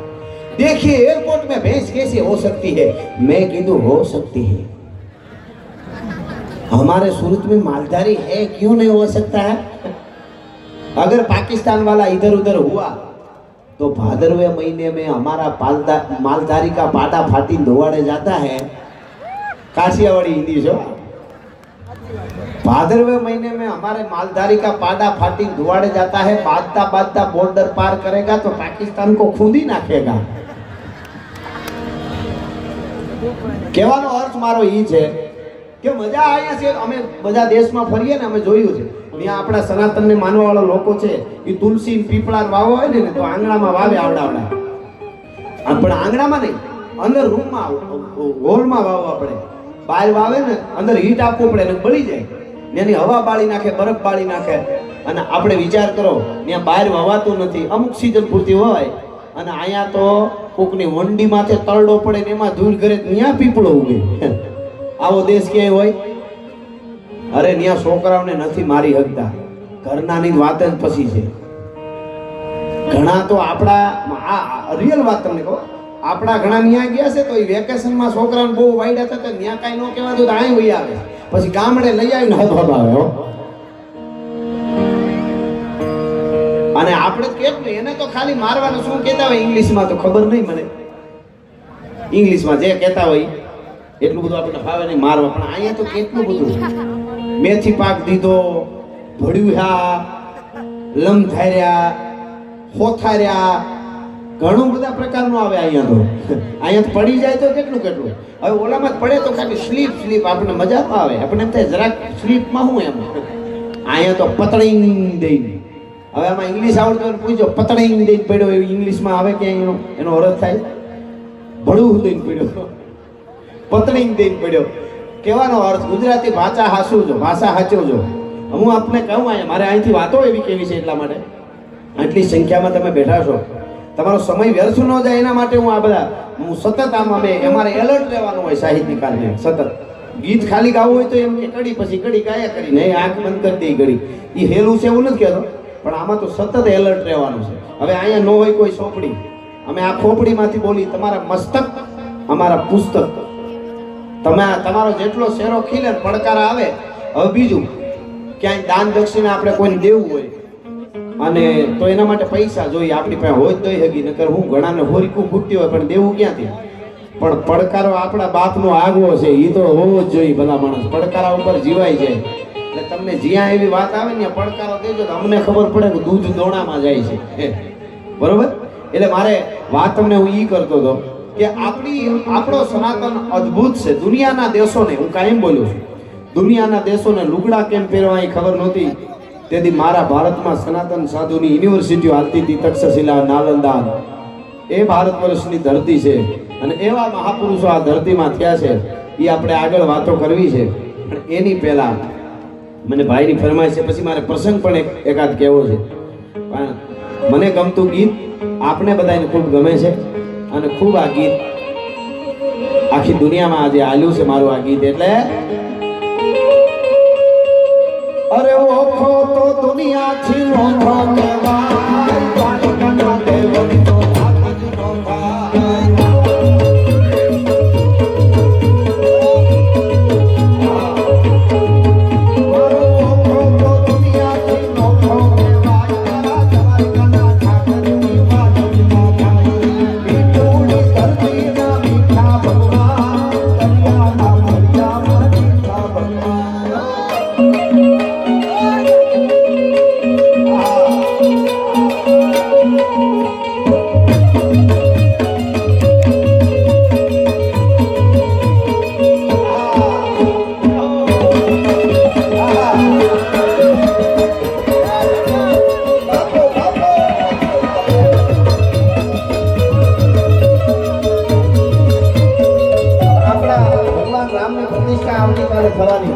देखिए एयरपोर्ट में भैंस कैसे हो सकती है? मैं कीधु हो सकती है. हमारे सूरत में मालधारी है, क्यों नहीं हो सकता है? अगर पाकिस्तान वाला इधर उधर हुआ तो भादरवे महीने में हमारा मालधारी का पाटा फाटी धोवाड़े जाता है. काशियावाड़ी हिंदी जो भादरवे महीने में हमारे मालधारी का पाटा फाटी धुआड़े जाता है. बाजता बाजता बॉर्डर पार करेगा तो पाकिस्तान को खूंदी नाखेगा. કહેવાનો અર્થ મારો ઈ છે કે મજા અહીંયા છે. અમે બધા દેશમાં ફરીએ ને અમે જોયું છે ત્યાં આપણા સનાતનને માનવા વાળા લોકો છે એ તુલસી પીપળા વાવો હોય ને તો આંગણામાં વાવે આવડા. પણ આંગણામાં નહીં, અંદર રૂમમાં હોલમાં વાવવા પડે. બહાર વાવે ને અંદર હીટ આપવું પડે ને બળી જાય. એની હવા બાળી નાખે, બરફ બાળી નાખે. અને આપણે વિચાર કરો ત્યાં બહાર વાવાતું નથી, અમુક સિઝન પૂરતી હોય. અને અહીંયા તો કોકની વંડી માથે તરડો પડે ને એમાં ધૂળ ઘરે ત્યાં પીપળો ઉગે. આવો દેશ ક્યાંય હોય? અરે ત્યાં છોકરાઓને નથી મારી હકતા. ઘરનાની વાત જ પછી છે. ઘણા તો આપણા રિયલ વાત તમને કહો, આપણા ઘણા ત્યાં ગયા છે તો એ વેકેશનમાં છોકરાને બહુ વાયડા થતા ત્યાં કાંઈ ન કહેવાતું તો અહીં વહી આવે, પછી ગામડે લઈ આવીને હબ આવે. અને આપણે કેટલું એને તો ખાલી મારવાનું શું કહેતા હોય ઇંગ્લિશમાં તો ખબર નહીં મને. ઇંગ્લિશમાં જે કહેતા હોય એટલું બધું આપણને ફાવે નહીં મારવા. પણ અહીંયા તો કેટલું બધું મેથી પાક દીધો, ભડ્યું, લમ ધાર્યા, હોથાર્યા, ઘણું બધા પ્રકારનું આવે અહીંયા તો. અહીંયા તો પડી જાય તો કેટલું. હવે ઓલામાં પડે તો ખાલી સ્લીપ આપણને મજા તો આવે. આપણને એમ થાય જરાક સ્લીપમાં હું એમ. અહીંયા તો પતળીંગ દઈને. હવે આમાં ઇંગ્લિશ આવડતું હોય પૂછો, પતળીંગ દઈને પડ્યો એવું ઇંગ્લિશમાં આવે ક્યાંય એનો અર્થ થાય? ભડું દઈને પડ્યો, પતળીંગ દઈને પડ્યો. કહેવાનો અર્થ ગુજરાતી ભાષા હાચવજો, ભાષા હાચવજો. હું આપને કહું અહીંયા મારે અહીંથી વાતો એવી કેવી છે એટલા માટે. આટલી સંખ્યામાં તમે બેઠા છો, તમારો સમય વ્યર્થ ન જાય એના માટે હું સતત આમ અમારે એલર્ટ રહેવાનું હોય સાહિત્યકારને. સતત ગીત ખાલી ગાવું હોય તો એમ કે કડી પછી કડી ગાયા કરીને આંખ બંધ કરી દઈ ઘડી. એ હેલું છે એવું નથી કહેતો, પણ આમાં તો સતત એલર્ટ રહેવાનું છે. હવે અહીંયા ન હોય કોઈ ચોપડી, અમે આ ખોપડીમાંથી બોલી. તમારા મસ્તક અમારા પુસ્તક. તમારો જેટલો શેરો ખીલે પડકાર આવે. હવે બીજું ક્યાંય દાન દક્ષિણા આપણે કોઈને દેવું હોય અને તો એના માટે પૈસા જોઈએ. આપણી પાસે હોય તો હગી, નકર હું ઘણાને હોરીકું ફૂટતી હોય પણ દેવું ક્યાંથી? પણ પડકારો આપણા બાપનો આગવો છે, એ તો હોવો જ જોઈએ. ભલા માણસ પડકારા ઉપર જીવાય જાય. એટલે તમને જ્યાં એવી વાત આવે ને પડકારો દેજો તો અમને ખબર પડે કે દૂધ દોણામાં જાય છે. બરોબર? એટલે મારે વાત તમને હું ઈ કરતો હતો કે આપણો સનાતન અદ્ભુત છે. દુનિયાના દેશોને હું કાયમ બોલું છું, દુનિયાના દેશોને લુગડા કેમ પહેરવા એ ખબર નહોતી. તેથી મારા ભારતમાં સનાતન સાધુની યુનિવર્સિટીઓ હાલતી હતી, તક્ષશિલા, નાલંદા. એ ભારત વર્ષની ધરતી છે અને એવા મહાપુરુષો આ ધરતીમાં થયા છે. એ આપણે આગળ વાતો કરવી છે. પણ એની પહેલા મને ભાઈની ફરમાઈશ છે, પછી મારે પ્રસંગ પણ એકાદ કહેવો છે. પણ મને ગમતું ગીત આપણે બધાને ખૂબ ગમે છે અને ખૂબ આ ગીત આખી દુનિયામાં આજે હાલ્યું છે મારું આ ગીત. એટલે અરે ઓખો તો દુનિયાથી ઓખો કહેવાય, દ્વારકાના દેવની તો વાત જ ન થાય. પરીક્ષા આવતીકાલે થવાની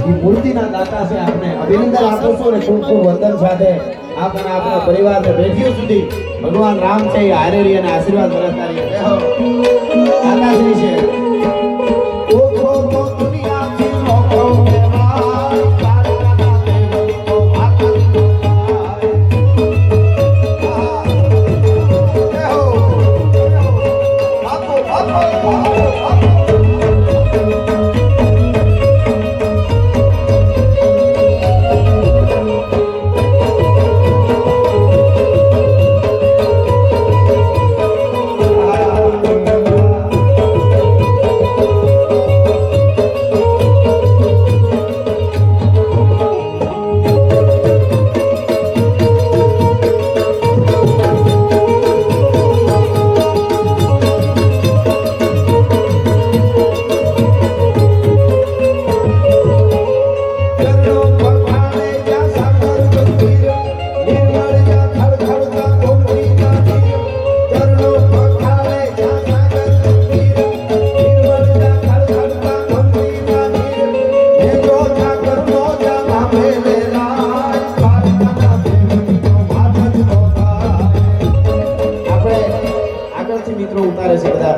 એ મૂર્તિના દાતા છે. આપણે અભિનંદન આપું છું ને ખૂબ ખૂબ વંદન સાથે આપણે આપણા પરિવારને પેઢીઓ સુધી ભગવાન રામ છે એ હારેરી અને આશીર્વાદ વરસતા રહીએ. જય હો. દાતાશ્રી છે. ઓખો તો દુનિયાથી લોકો કહેવાય, કાળકાના દેવની તો માતા કહેવાય. જય હો. બાપો, બાપો, બાપો, બાપો.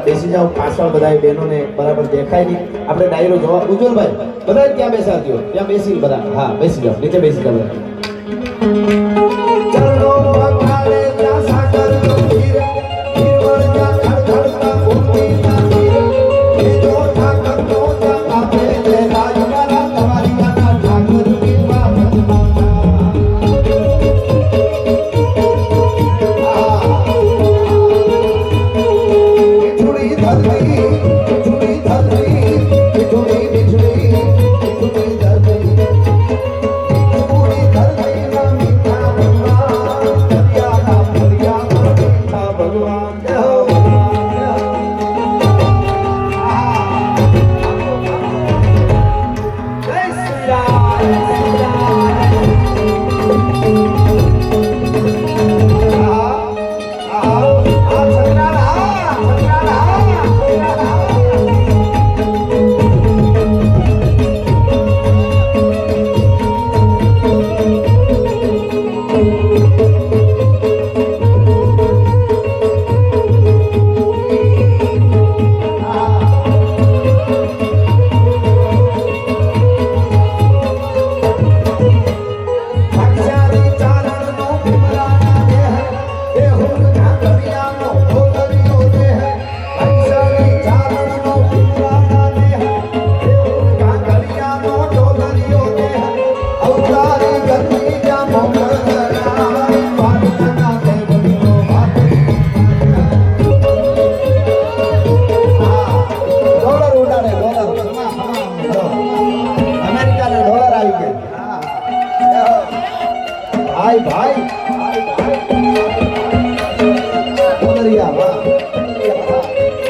બેસી જાઓ પાછળ બધા બહેનોને બરાબર દેખાય નહીં. આપણે ડાયરો જોવા ઉજ્જવલભાઈ બધા ત્યાં બેસા દો, ત્યાં બેસી બધા. હા બેસી જાઓ, નીચે બેસી જાઓ. ચરણો પખારે ત્યાં સાગર નો ધીર, ધીરવળ ત્યાં ખડખડતા મૂર્તિના ધીર. એ જો ઠાકર નો ત્યાં આપે તે રાજવાલા તમારી માતા ઠાકર કી બાબતમાં.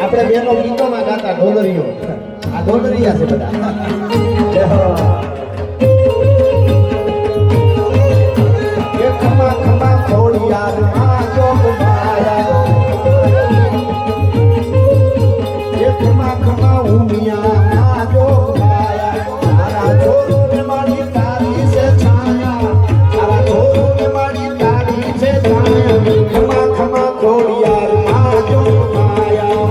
આપણે બેનો ગીતોમાં ગાતા ઢોલરીઓ, આ ઢોલરિયા છે બધા. એ ખમા ખમા ખોડિયાર માં જોગ માયા, એ ખમા ખમા ઉમિયા માં જોગ માયા. તારા જોરો ને મારી તારી છે છાયા, તારા જોરો ને મારી તારી છે છાયા. ખમા ખમા ખોડિયાર માં જોગ માયા.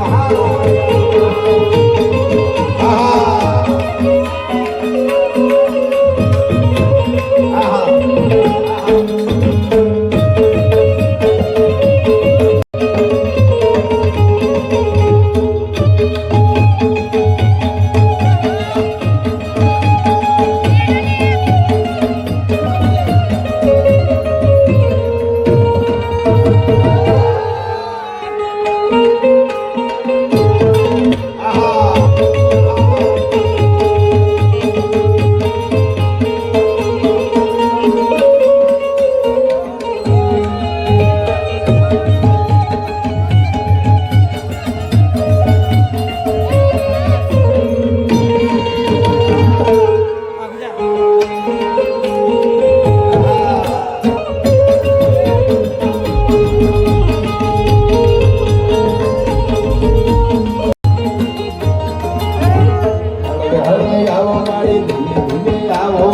વાળી ધીમે ધીમે આવો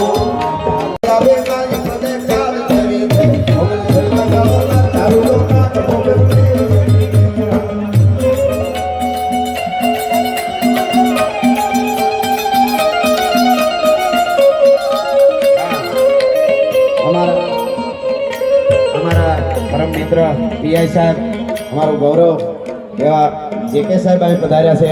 આવે કાઈ મને કાલ કરી દે હવે સર્વ ગાવના તારું લોકા કબૂલ અમારા પરમ મિત્ર પીઆઈ સાહેબ અમારું ગૌરવ એવા જેકે સાહેબ અહીં પધાર્યા છે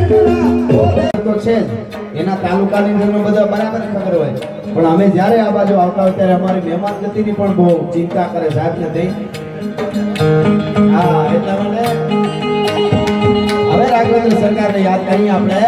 તો છે જ. એના તાલુકાની અંદર બધા બરાબર ખબર હોય પણ અમે જ્યારે આ બાજુ આવતા હોય ત્યારે અમારી મહેમાન ગતિની પણ બહુ ચિંતા કરે સાહેબ ને થઈ હા એટલા માટે હવે રાઘવેન્દ્ર સરકારને યાદ કરીએ આપણે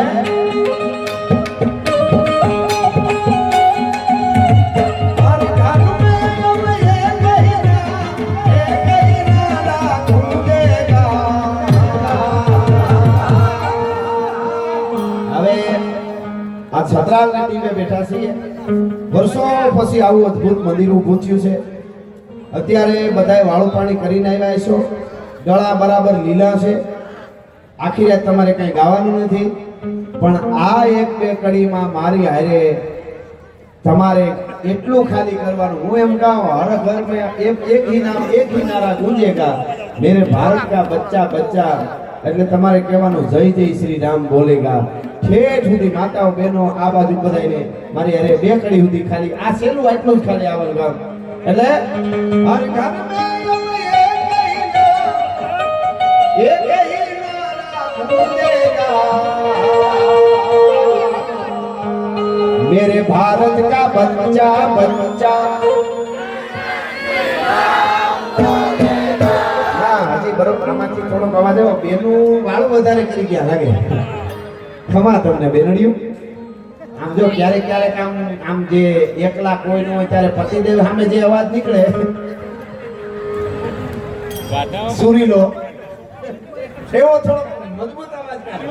આ છત્રાલની ટીમે બેઠા છીએ વર્ષો પછી આવું અદ્ભુત મંદિર ઊભું થયું છે અત્યારે બધાએ વાળું પાણી કરીને આવ્યા છો ગળા બરાબર લીલા છે આખી રાત તમારે કંઈ ગાવાનું નથી પણ આ એક બે કડીમાં મારી હારે તમારે એટલું ખાલી કરવાનું હું એમ કહું હર ઘર મેં એક ही नाम एक ही नारा गूंजेगा मेरे भारत का बच्चा बच्चा એટલે તમારે કહેવાનું જય જય શ્રી રામ બોલેગા ઠેઠ સુધી માતાઓ બહેનો આ બાજુ બધાઈને મારી અરે બે કડી સુધી ખાલી આ છેલ્લું આટલું જ ખાલી આવવાનું ગામ એટલે હર ઘર મેં એક ही नारा गूंजेगा मेरे भारत का बच्चा बच्चा હજી બરોબર આમાંથી થોડોક અવાજ આવ્યો બેનું વાળું વધારે કરી ગયા લાગે ખમા તમને બેનડિયું આમ જો ક્યારેક ક્યારેક આમ જે એકલા કોઈ ન હોય ત્યારે પતિદેવ સામે જે અવાજ નીકળે સુરીલો એવો થોડો મજબૂત અવાજ કાઢે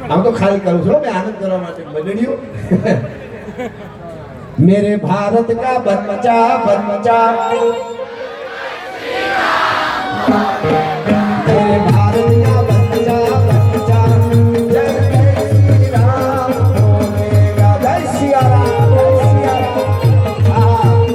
આમ તો ખાલી કરું છું મેં આનંદ કરવા માટે બેનડિયું मेरे भारत का बच्चा बच्चा मेरे भारत का बच्चा बच्चा जय जय श्री राम बोलेगा जय सिया राम जय सिया राम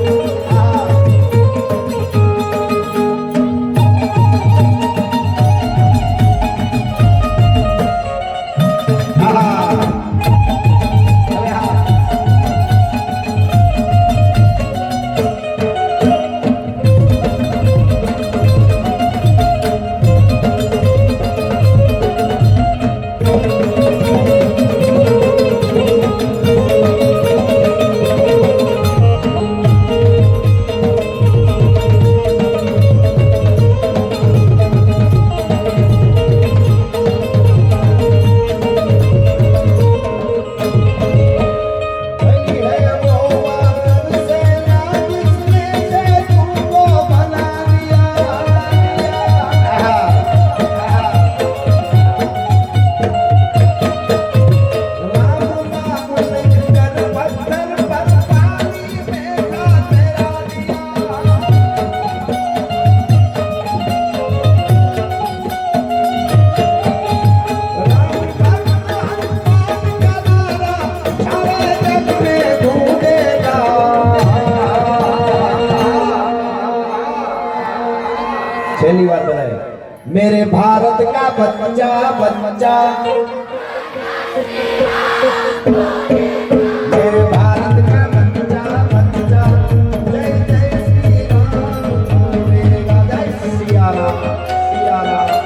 पहली बार बनाए मेरे भारत का बच्चा बच्चा मेरे भारत का बच्चा बच्चा जय जय श्री राम बोलेगा जय सिया राम सिया राम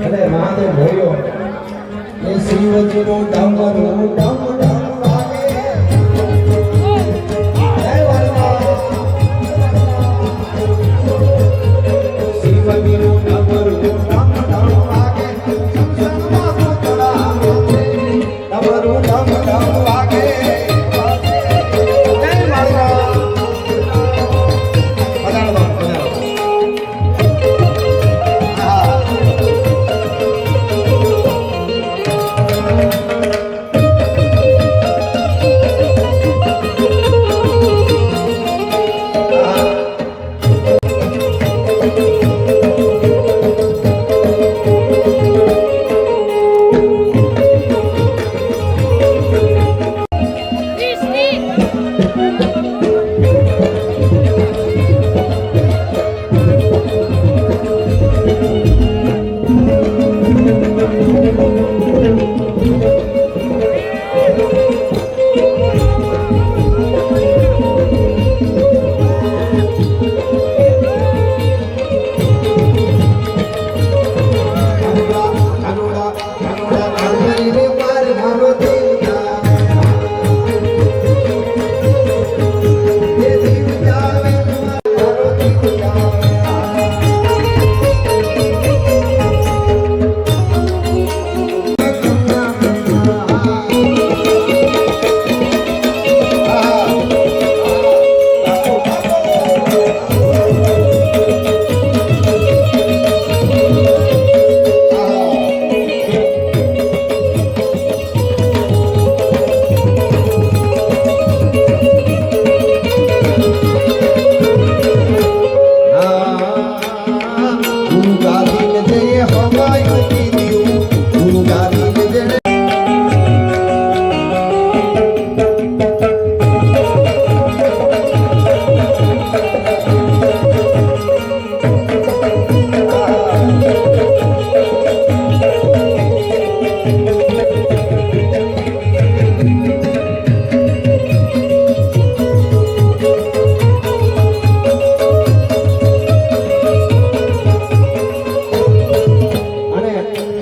અને મહાદેવ ભોળ્યો એ શિવજીનો ડમરું ડમ ડમ વાગે જય વરદાન શિવજીનો ડમરું ડમ ડમ વાગે સંસારમાં પૂતળા નાચે ડમરું ડમ ડમ વાગે જય વરદાન બધાનો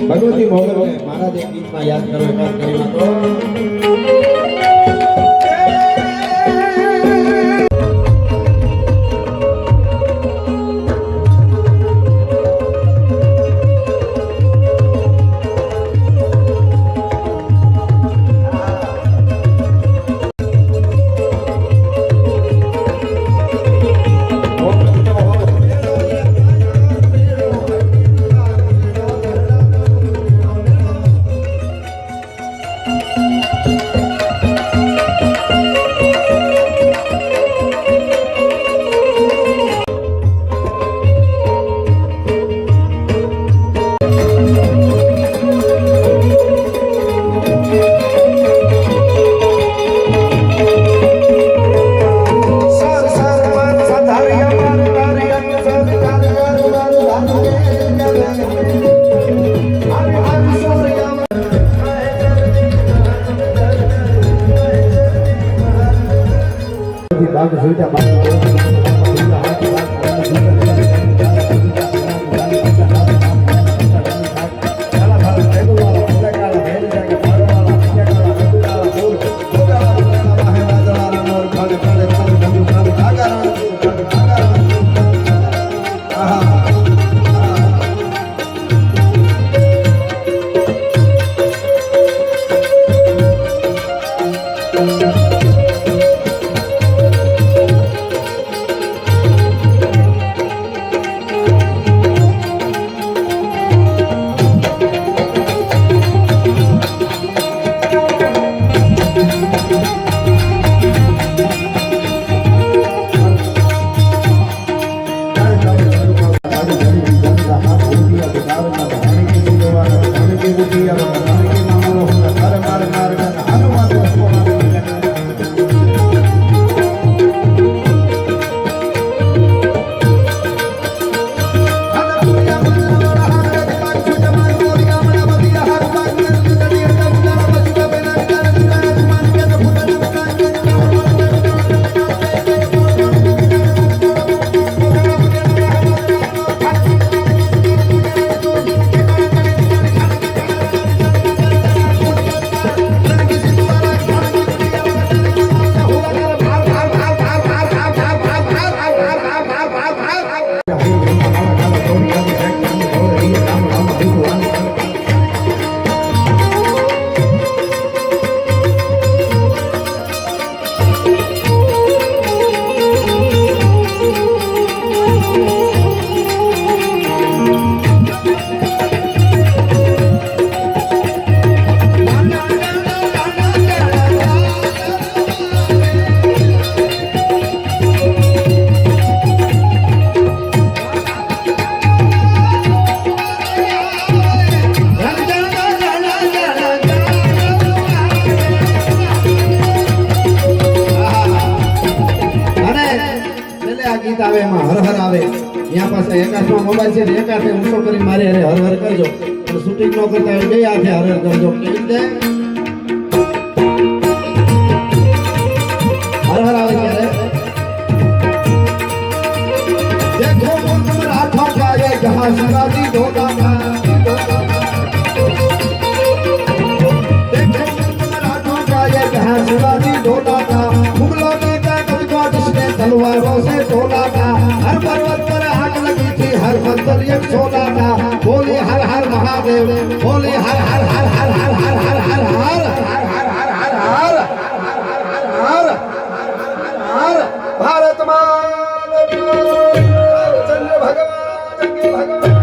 ભગવતી મોગલને મહારાજ એક ગીતમાં યાદ કરો એકાદ કરીમાં તો બાગ જોઈતા બાગ પાસે એકાશમાં મોબાઈલ છે એક હાથે ઊંચો કરી મારે અરે હર હર કરજો અને શૂટિંગ ન કરતા હોય બે હાથે હર હર કરજો કેવી રીતે હર હર આવે ત્યારે देखो तुम राठौर का ये जहां शिवाजी धोखा था देखो तुम राठौर का ये जहां शिवाजी धोखा था मुगलों ने ताकत को जिसने तलवारों से तोला था हर पर्वत पर आग लगी थी हर मंजिल एक सोना था बोली हर हर महादेव बोली हर हर हर हर हर हर हर हर हर हर हर हर हर हर हर भारत माता की भगवान के भगवान